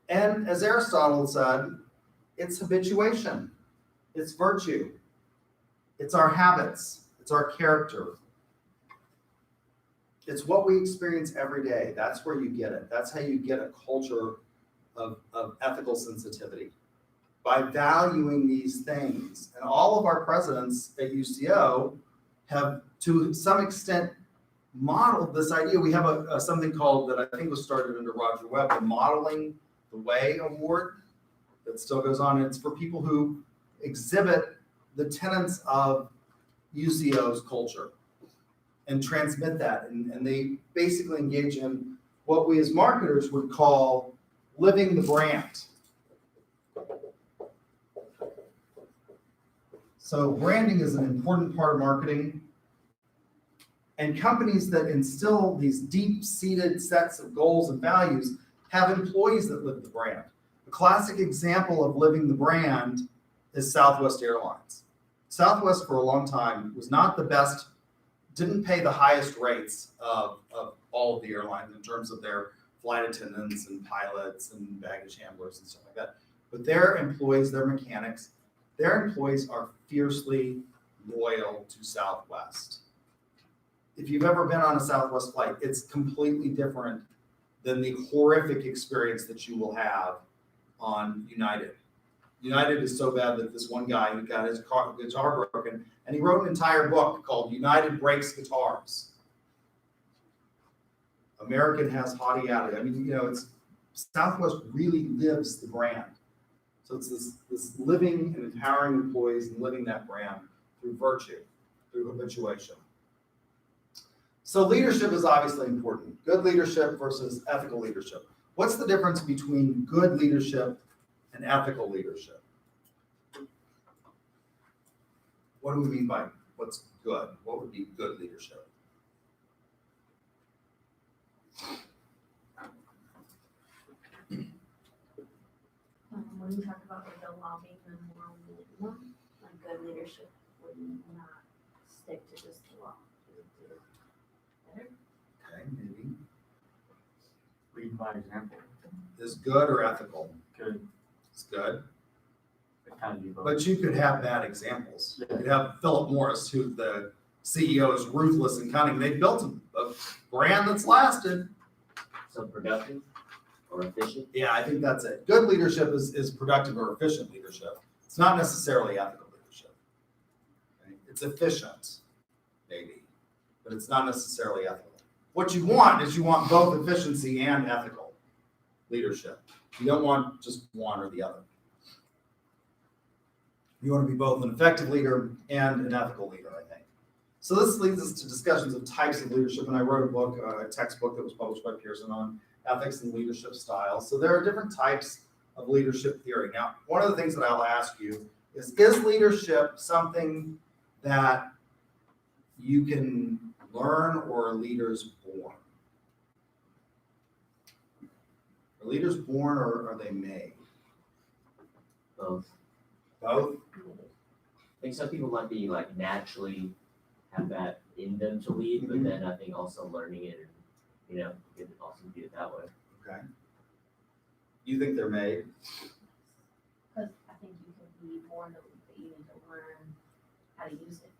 A: And as Aristotle said, it's habituation, it's virtue. It's our habits. It's our character. It's what we experience every day. That's where you get it. That's how you get a culture of ethical sensitivity. By valuing these things. And all of our presidents at UCO have, to some extent, modeled this idea. We have something called, that I think was started under Roger Webb, the Modeling the Way Award, that still goes on. And it's for people who exhibit the tenets of UCO's culture and transmit that. And they basically engage in what we as marketers would call living the brand. So branding is an important part of marketing. And companies that instill these deep-seated sets of goals and values have employees that live the brand. A classic example of living the brand is Southwest Airlines. Southwest for a long time was not the best, didn't pay the highest rates of all of the airlines in terms of their flight attendants and pilots and baggage handlers and stuff like that. But their employees, their mechanics, their employees are fiercely loyal to Southwest. If you've ever been on a Southwest flight, it's completely different than the horrific experience that you will have on United. United is so bad that this one guy who got his guitar broken, and he wrote an entire book called United Breaks Guitars. American has haughty attitude. I mean, it's Southwest really lives the brand. So it's this living and empowering employees and living that brand through virtue, through habituation. So leadership is obviously important. Good leadership versus ethical leadership. What's the difference between good leadership and ethical leadership? What do we mean by what's good? What would be good leadership?
D: When you talk about like the lobbying and moral minimum, like good leadership would not stick to just the law. It would do it better.
A: Okay, maybe.
E: Lead by example.
A: Is good or ethical?
E: Good.
A: It's good.
E: It can be both.
A: But you could have bad examples.
E: Yeah.
A: You could have Philip Morris, who the CEO is ruthless and cunning. They built a brand that's lasted.
F: So productive or efficient?
A: Yeah, I think that's it. Good leadership is productive or efficient leadership. It's not necessarily ethical leadership. Okay? It's efficient, maybe, but it's not necessarily ethical. What you want is you want both efficiency and ethical leadership. You don't want just one or the other. You want to be both an effective leader and an ethical leader, I think. So this leads us to discussions of types of leadership, and I wrote a book, a textbook that was published by Pearson on ethics and leadership styles. So there are different types of leadership theory. Now, one of the things that I'll ask you is leadership something that you can learn, or are leaders born? Are leaders born, or are they made?
F: Both.
A: Both?
F: I think some people might be like naturally have that in them to lead, but then I think also learning it, and you can also do it that way.
A: Okay. You think they're made?
D: Because I think you can be born to lead, but you need to learn how to use it.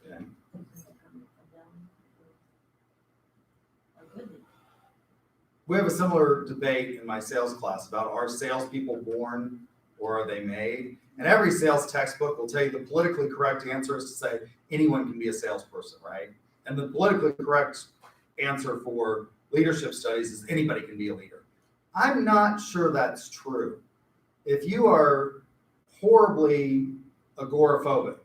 A: Okay.
D: Because they come from them or good leaders.
A: We have a similar debate in my sales class about, are salespeople born or are they made? And every sales textbook will tell you the politically correct answer is to say anyone can be a salesperson, right? And the politically correct answer for leadership studies is anybody can be a leader. I'm not sure that's true. If you are horribly agoraphobic,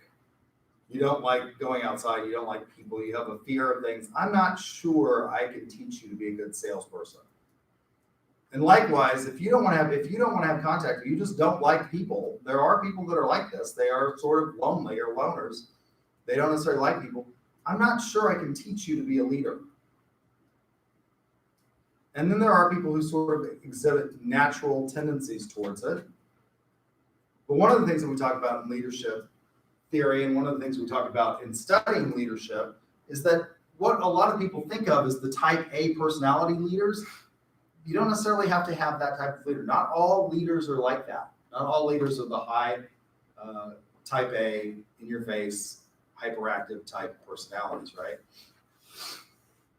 A: you don't like going outside, you don't like people, you have a fear of things, I'm not sure I can teach you to be a good salesperson. And likewise, if you don't want to have contact, you just don't like people. There are people that are like this. They are sort of lonely or loners. They don't necessarily like people. I'm not sure I can teach you to be a leader. And then there are people who sort of exhibit natural tendencies towards it. But one of the things that we talk about in leadership theory, and one of the things we talk about in studying leadership, is that what a lot of people think of as the type A personality leaders, you don't necessarily have to have that type of leader. Not all leaders are like that. Not all leaders are the high type A, in your face, hyperactive type personalities, right?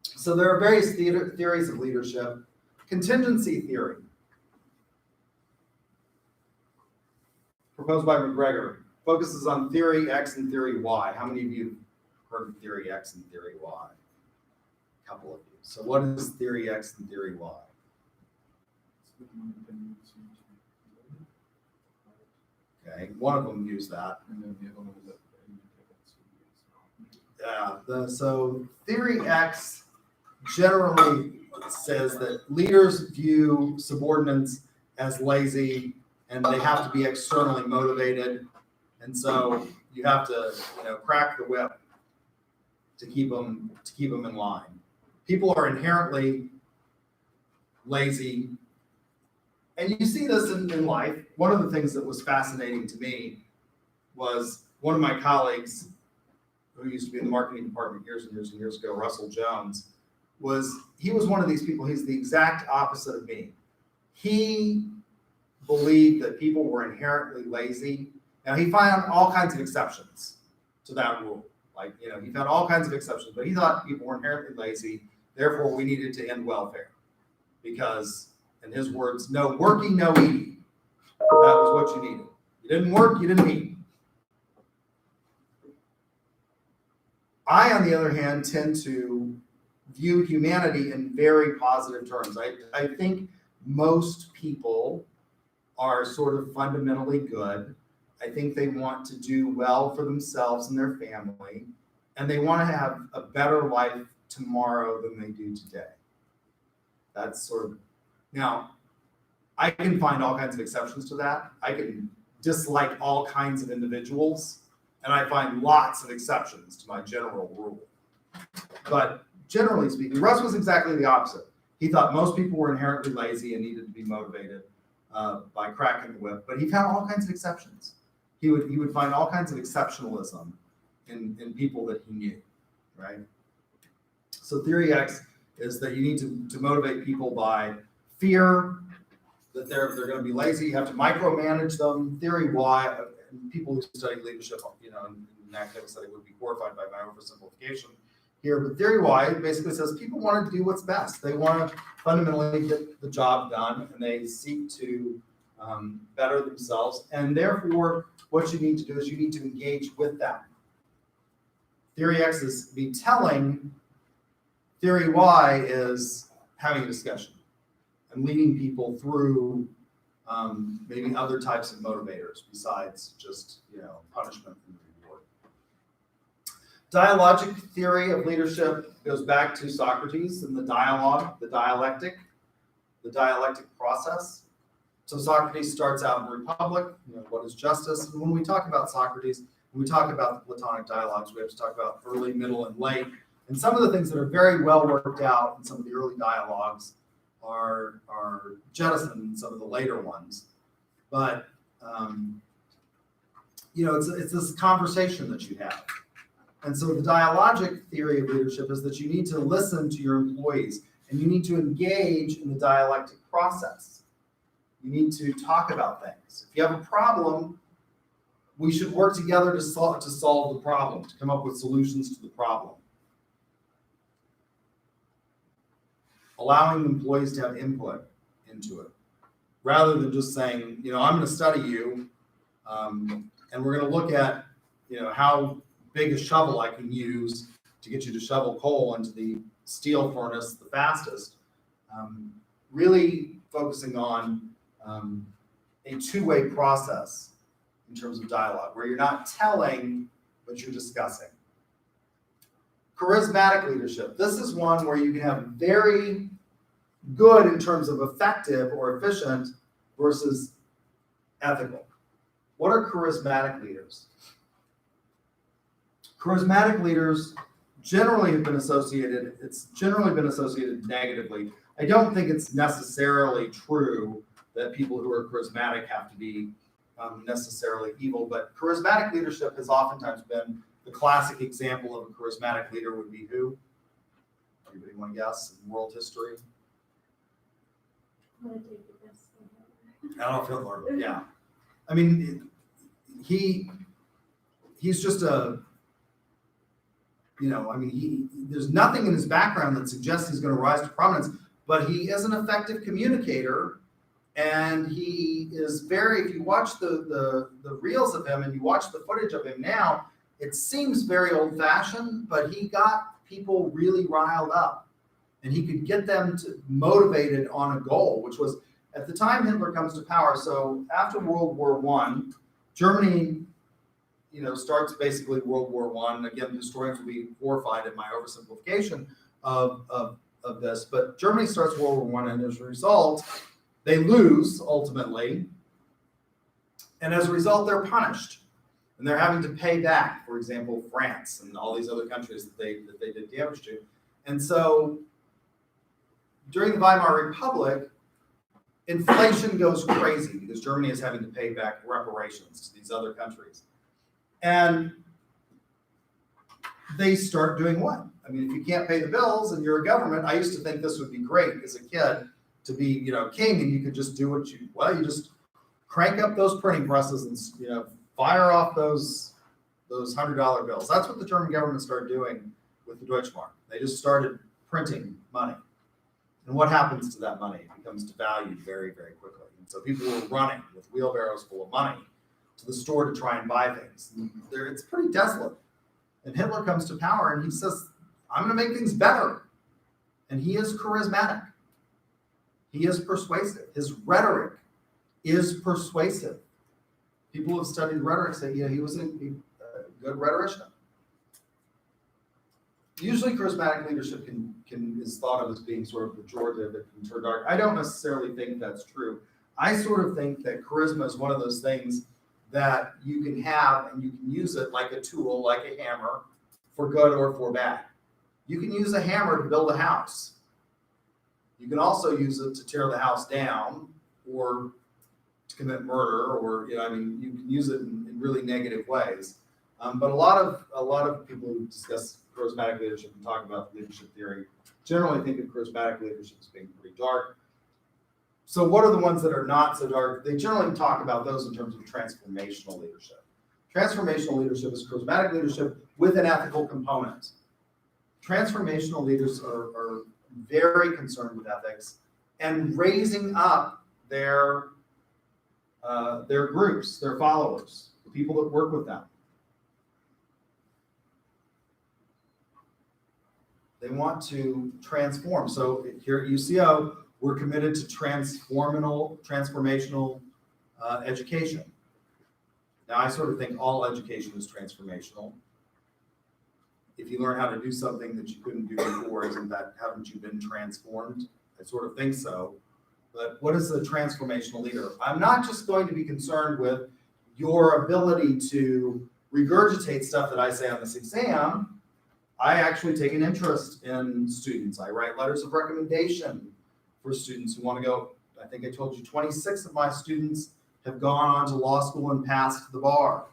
A: So there are various theories of leadership. Contingency theory, proposed by McGregor, focuses on theory X and theory Y. How many of you have heard of theory X and theory Y? A couple of you. So what is theory X and theory Y? Okay, one of them used that. Yeah, so theory X generally says that leaders view subordinates as lazy and they have to be externally motivated. And so you have to, crack the whip to keep them in line. People are inherently lazy. And you see this in life. One of the things that was fascinating to me was one of my colleagues who used to be in the marketing department years and years and years ago, Russell Jones, he was one of these people. He's the exact opposite of me. He believed that people were inherently lazy. Now, he found all kinds of exceptions to that rule. He found all kinds of exceptions, but he thought people were inherently lazy. Therefore, we needed to end welfare because, in his words, no working, no eating. That was what you needed. You didn't work, you didn't eat. I, on the other hand, tend to view humanity in very positive terms. I think most people are sort of fundamentally good. I think they want to do well for themselves and their family, and they want to have a better life tomorrow than they do today. That's sort of, now, I can find all kinds of exceptions to that. I can dislike all kinds of individuals, and I find lots of exceptions to my general rule. But generally speaking, Russ was exactly the opposite. He thought most people were inherently lazy and needed to be motivated by cracking the whip, but he found all kinds of exceptions. He would find all kinds of exceptionalism in people that he knew, right? So theory X is that you need to motivate people by fear that they're going to be lazy. You have to micromanage them. Theory Y, people who study leadership, in academic study would be horrified by my oversimplification here. But theory Y basically says people want to do what's best. They want to fundamentally get the job done, and they seek to better themselves. And therefore, what you need to do is you need to engage with them. Theory X is be telling. Theory Y is having a discussion and leading people through maybe other types of motivators besides just punishment and reward. Dialogic theory of leadership goes back to Socrates and the dialogue, the dialectic process. So Socrates starts out in the Republic, what is justice? And when we talk about Socrates, when we talk about the Platonic dialogues, we have to talk about early, middle, and late. And some of the things that are very well worked out in some of the early dialogues are jettisoned in some of the later ones. But, it's this conversation that you have. And so the dialogic theory of leadership is that you need to listen to your employees and you need to engage in the dialectic process. You need to talk about things. If you have a problem, we should work together to solve the problem, to come up with solutions to the problem. Allowing employees to have input into it, rather than just saying, I'm going to study you, and we're going to look at, how big a shovel I can use to get you to shovel coal into the steel furnace the fastest. Really focusing on a two-way process in terms of dialogue, where you're not telling, but you're discussing. Charismatic leadership. This is one where you can have very good in terms of effective or efficient versus ethical. What are charismatic leaders? Charismatic leaders generally have been associated, it's generally been associated negatively. I don't think it's necessarily true that people who are charismatic have to be necessarily evil, but charismatic leadership has oftentimes been the classic example of a charismatic leader would be who? Anybody want to guess in world history?
B: I'm gonna take a guess.
A: Adolf Hitler, yeah. I mean, he's just a I mean, there's nothing in his background that suggests he's going to rise to prominence, but he is an effective communicator. And he is if you watch the reels of him and you watch the footage of him now, it seems very old fashioned, but he got people really riled up and he could get them motivated on a goal, which was at the time Hitler comes to power. So after World War I, Germany, starts basically World War I. Again, historians will be horrified at my oversimplification of this, but Germany starts World War I, and as a result, they lose ultimately, and as a result, they're punished, and they're having to pay back, for example, France and all these other countries that they did damage to. And so during the Weimar Republic, inflation goes crazy because Germany is having to pay back reparations to these other countries. And they start doing what? I mean, if you can't pay the bills and you're a government, I used to think this would be great as a kid to be, king, and you could just do you just crank up those printing presses and, fire off those $100 bills. That's what the German government started doing with the Deutschmark. They just started printing money. And what happens to that money? It becomes devalued very, very quickly. And so people were running with wheelbarrows full of money to the store to try and buy things. It's pretty desolate. And Hitler comes to power and he says, I'm going to make things better. And he is charismatic. He is persuasive. His rhetoric is persuasive. People who have studied rhetoric say, he was a good rhetorician. Usually charismatic leadership is thought of as being sort of pejorative and turned dark. I don't necessarily think that's true. I sort of think that charisma is one of those things that you can have and you can use it like a tool, like a hammer, for good or for bad. You can use a hammer to build a house. You can also use it to tear the house down or to commit murder, or you can use it in really negative ways. But a lot of people who discuss charismatic leadership and talk about leadership theory generally think of charismatic leadership as being pretty dark. So what are the ones that are not so dark? They generally talk about those in terms of transformational leadership. Transformational leadership is charismatic leadership with an ethical component. Transformational leaders are very concerned with ethics and raising up their groups, their followers, the people that work with them. They want to transform. So here at UCO, we're committed to transformational education. Now, I sort of think all education is transformational. If you learn how to do something that you couldn't do before, haven't you been transformed? I sort of think so. But what is a transformational leader? I'm not just going to be concerned with your ability to regurgitate stuff that I say on this exam. I actually take an interest in students. I write letters of recommendation for students who want to go. I think I told you 26 of my students have gone on to law school and passed the bar.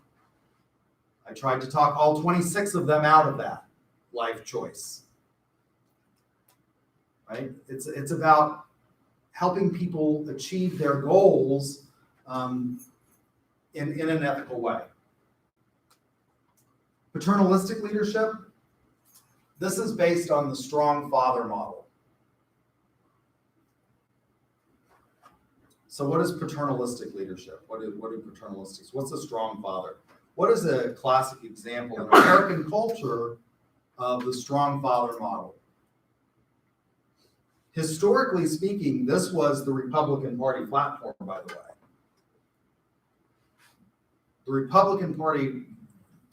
A: I tried to talk all 26 of them out of that life choice. Right? It's about helping people achieve their goals in an ethical way. Paternalistic leadership. This is based on the strong father model. So what is paternalistic leadership? What are paternalistics? What's a strong father? What is a classic example in American culture of the strong father model? Historically speaking, this was the Republican Party platform, by the way. The Republican Party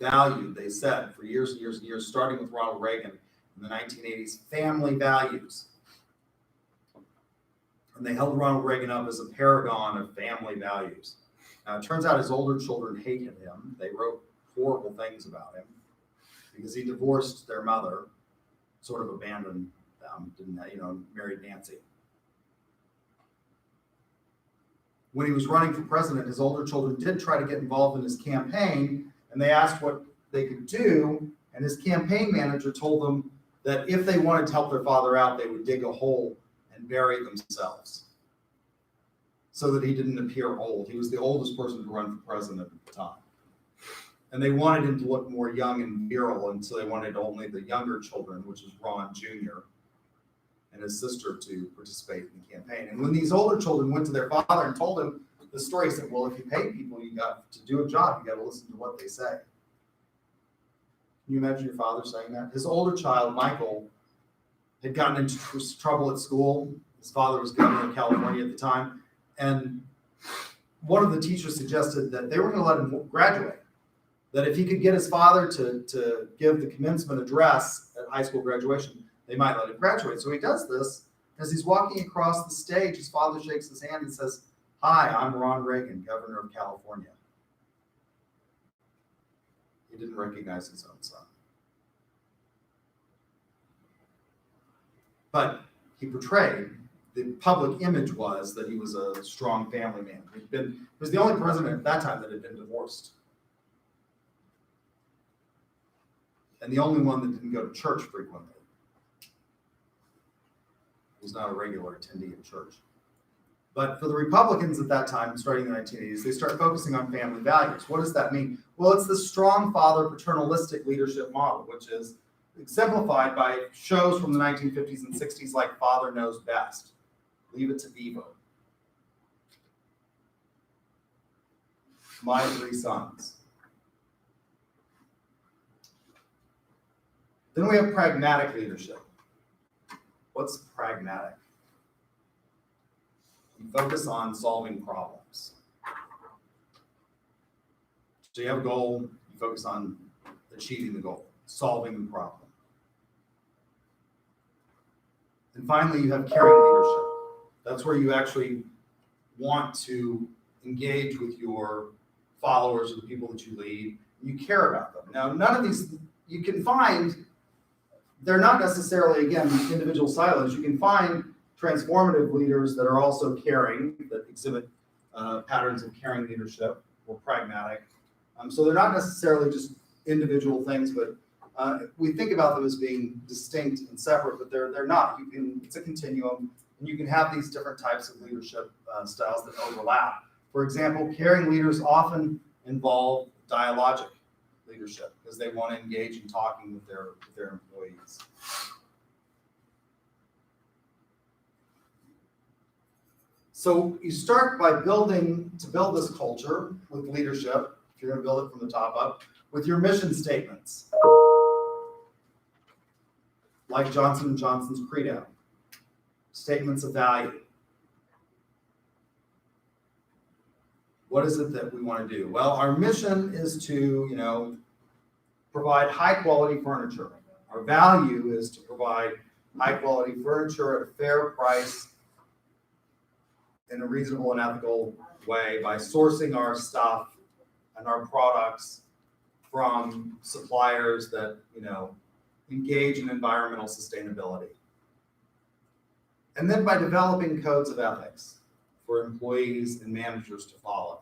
A: valued, they said, for years and years and years, starting with Ronald Reagan in the 1980s, family values. And they held Ronald Reagan up as a paragon of family values. Now, it turns out his older children hated him. They wrote horrible things about him because he divorced their mother, sort of abandoned them, married Nancy. When he was running for president, his older children did try to get involved in his campaign, and they asked what they could do, and his campaign manager told them that if they wanted to help their father out, they would dig a hole and bury themselves so that he didn't appear old. He was the oldest person to run for president at the time. And they wanted him to look more young and virile, and so they wanted only the younger children, which is Ron Jr. and his sister, to participate in the campaign. And when these older children went to their father and told him the story, he said, well, if you pay people, you got to do a job, you got to listen to what they say. Can you imagine your father saying that? His older child, Michael, had gotten into trouble at school. His father was governor of California at the time. And one of the teachers suggested that they were going to let him graduate. That if he could get his father to give the commencement address at high school graduation, they might let him graduate. So he does this. As he's walking across the stage, his father shakes his hand and says, "Hi, I'm Ron Reagan, governor of California." He didn't recognize his own son. But he portrayed, the public image was that he was a strong family man. He was the only president at that time that had been divorced. And the only one that didn't go to church frequently. He was not a regular attendee of church. But for the Republicans at that time, starting in the 1980s, they start focusing on family values. What does that mean? Well, it's the strong father paternalistic leadership model, which is exemplified by shows from the 1950s and 60s like Father Knows Best, Leave It to Beaver, My Three Sons. Then we have pragmatic leadership. What's pragmatic? You focus on solving problems. So you have a goal, you focus on achieving the goal, solving the problem. And finally, you have caring leadership. That's where you actually want to engage with your followers or the people that you lead. You care about them. Now, none of these, you can find, they're not necessarily, again, individual silos. You can find transformative leaders that are also caring, that exhibit patterns of caring leadership or pragmatic. So they're not necessarily just individual things, but we think about them as being distinct and separate, but they're not. It's a continuum, and you can have these different types of leadership styles that overlap. For example, caring leaders often involve dialogic leadership because they want to engage in talking with their employees. So you start by build this culture with leadership, if you're going to build it from the top up, with your mission statements, like Johnson & Johnson's credo, statements of value. What is it that we want to do? Well, our mission is to, provide high quality furniture. Our value is to provide high quality furniture at a fair price in a reasonable and ethical way by sourcing our stuff and our products from suppliers that, engage in environmental sustainability. And then by developing codes of ethics for employees and managers to follow.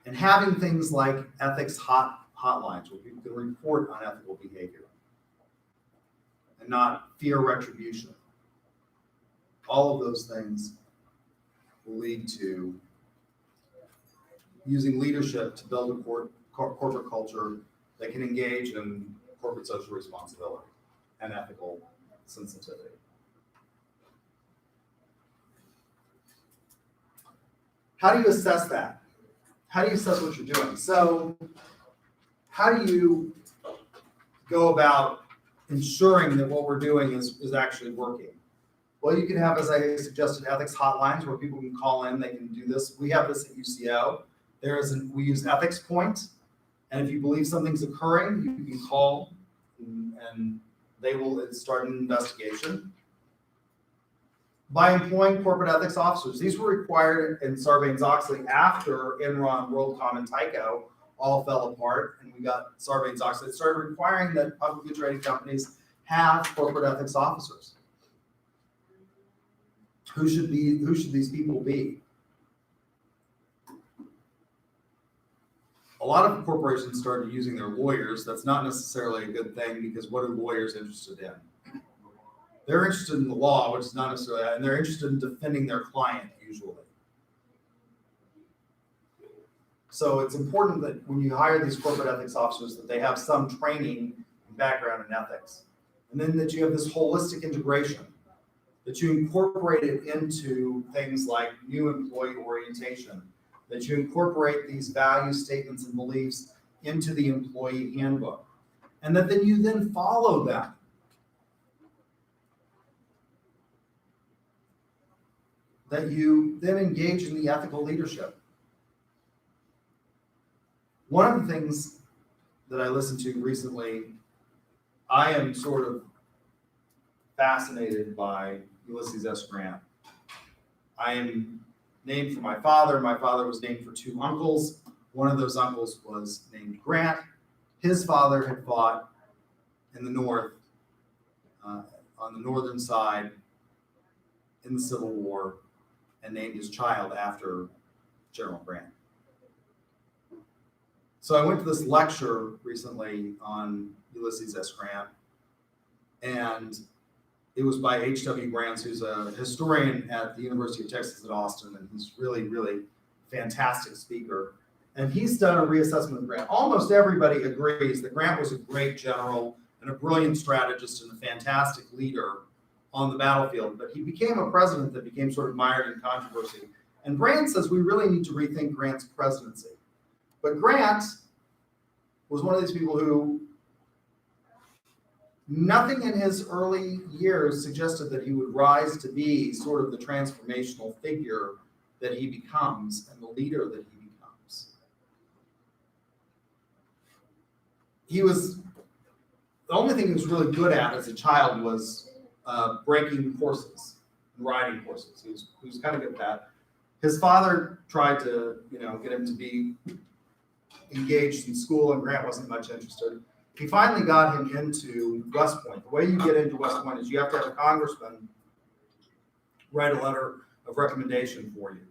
A: And having things like ethics hotlines where people can report unethical behavior and not fear retribution. All of those things will lead to using leadership to build a corporate culture that can engage in corporate social responsibility and ethical sensitivity. How do you assess that? How do you assess what you're doing? So how do you go about ensuring that what we're doing is actually working? Well, you can have, as I suggested, ethics hotlines where people can call in, they can do this. We have this at UCO. We use Ethics Point, and if you believe something's occurring, you can call and they will start an investigation. By employing corporate ethics officers, these were required in Sarbanes-Oxley after Enron, WorldCom, and Tyco all fell apart, and we got Sarbanes-Oxley. It started requiring that publicly traded companies have corporate ethics officers. Who should these people be? A lot of corporations started using their lawyers. That's not necessarily a good thing because what are lawyers interested in? They're interested in the law, which is not necessarily that, and they're interested in defending their client usually. So it's important that when you hire these corporate ethics officers, that they have some training and background in ethics. And then that you have this holistic integration, that you incorporate it into things like new employee orientation, that you incorporate these value statements and beliefs into the employee handbook, and that then you follow them. That you then engage in the ethical leadership. One of the things that I listened to recently, I am sort of fascinated by Ulysses S. Grant. I am named for my father. My father was named for two uncles. One of those uncles was named Grant. His father had fought in the North, on the northern side in the Civil War, and named his child after General Grant. So I went to this lecture recently on Ulysses S. Grant, and it was by H.W. Grant, who's a historian at the University of Texas at Austin, and he's really, really fantastic speaker. And he's done a reassessment of Grant. Almost everybody agrees that Grant was a great general and a brilliant strategist and a fantastic leader on the battlefield, but he became a president that became sort of mired in controversy. And Grant says we really need to rethink Grant's presidency. But Grant was one of these people who nothing in his early years suggested that he would rise to be sort of the transformational figure that he becomes and the leader that he becomes. The only thing he was really good at as a child was breaking horses and riding horses. He was kind of good at that. His father tried to, get him to be engaged in school, and Grant wasn't much interested. He finally got him into West Point. The way you get into West Point is you have to have a congressman write a letter of recommendation for you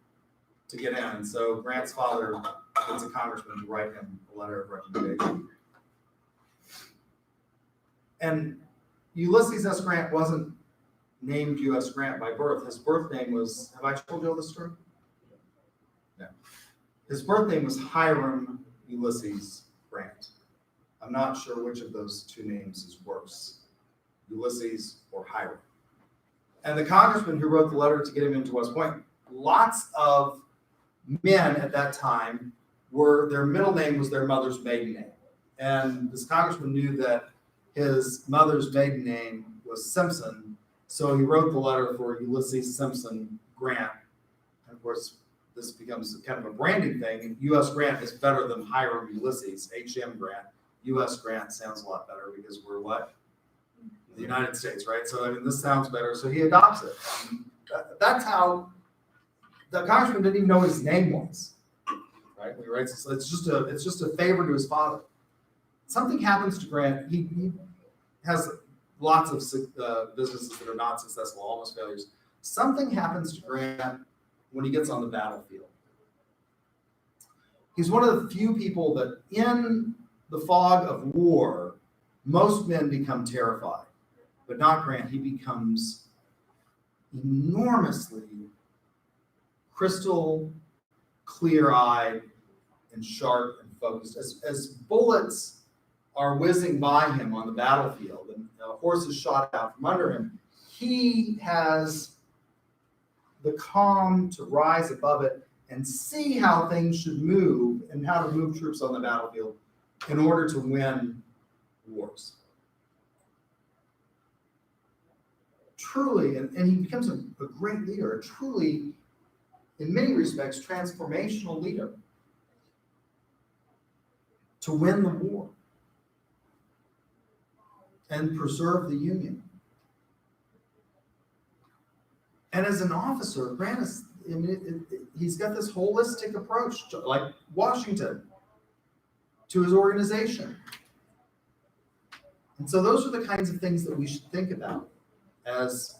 A: to get in. And so Grant's father gets a congressman to write him a letter of recommendation. And Ulysses S. Grant wasn't named U.S. Grant by birth. His birth name was, have I told you all this story? No. His birth name was Hiram Ulysses Grant. I'm not sure which of those two names is worse, Ulysses or Hiram. And the congressman who wrote the letter to get him into West Point, lots of men at that time their middle name was their mother's maiden name. And this congressman knew that his mother's maiden name was Simpson, so he wrote the letter for Ulysses Simpson Grant. And of course, this becomes kind of a branding thing. U.S. Grant is better than Hiram Ulysses, H.M. Grant. U.S. Grant sounds a lot better because we're what? The United States, right? So this sounds better. So he adopts it. That's how the congressman didn't even know what his name was, right? When he writes this, it's just a favor to his father. Something happens to Grant. He has lots of businesses that are not successful, almost failures. Something happens to Grant when he gets on the battlefield. He's one of the few people that in the fog of war, most men become terrified, but not Grant. He becomes enormously crystal clear-eyed and sharp and focused. As bullets are whizzing by him on the battlefield and a horse is shot out from under him, he has the calm to rise above it and see how things should move and how to move troops on the battlefield in order to win wars. Truly, and he becomes a great leader, a truly, in many respects, transformational leader to win the war and preserve the Union. And as an officer, Grant is, he's got this holistic approach, like Washington, to his organization. And so those are the kinds of things that we should think about as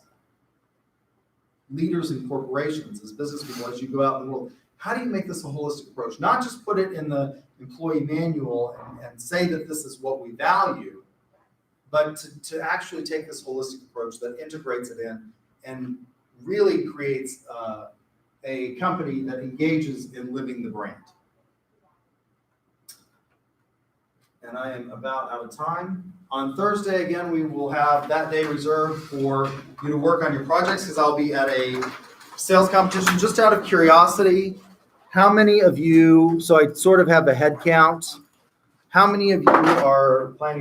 A: leaders in corporations, as business people, as you go out in the world. How do you make this a holistic approach? Not just put it in the employee manual and say that this is what we value, but to actually take this holistic approach that integrates it in and really creates a company that engages in living the brand. And I am about out of time. On Thursday, again, we will have that day reserved for you to work on your projects because I'll be at a sales competition. Just out of curiosity, how many of you, so I sort of have a head count, how many of you are planning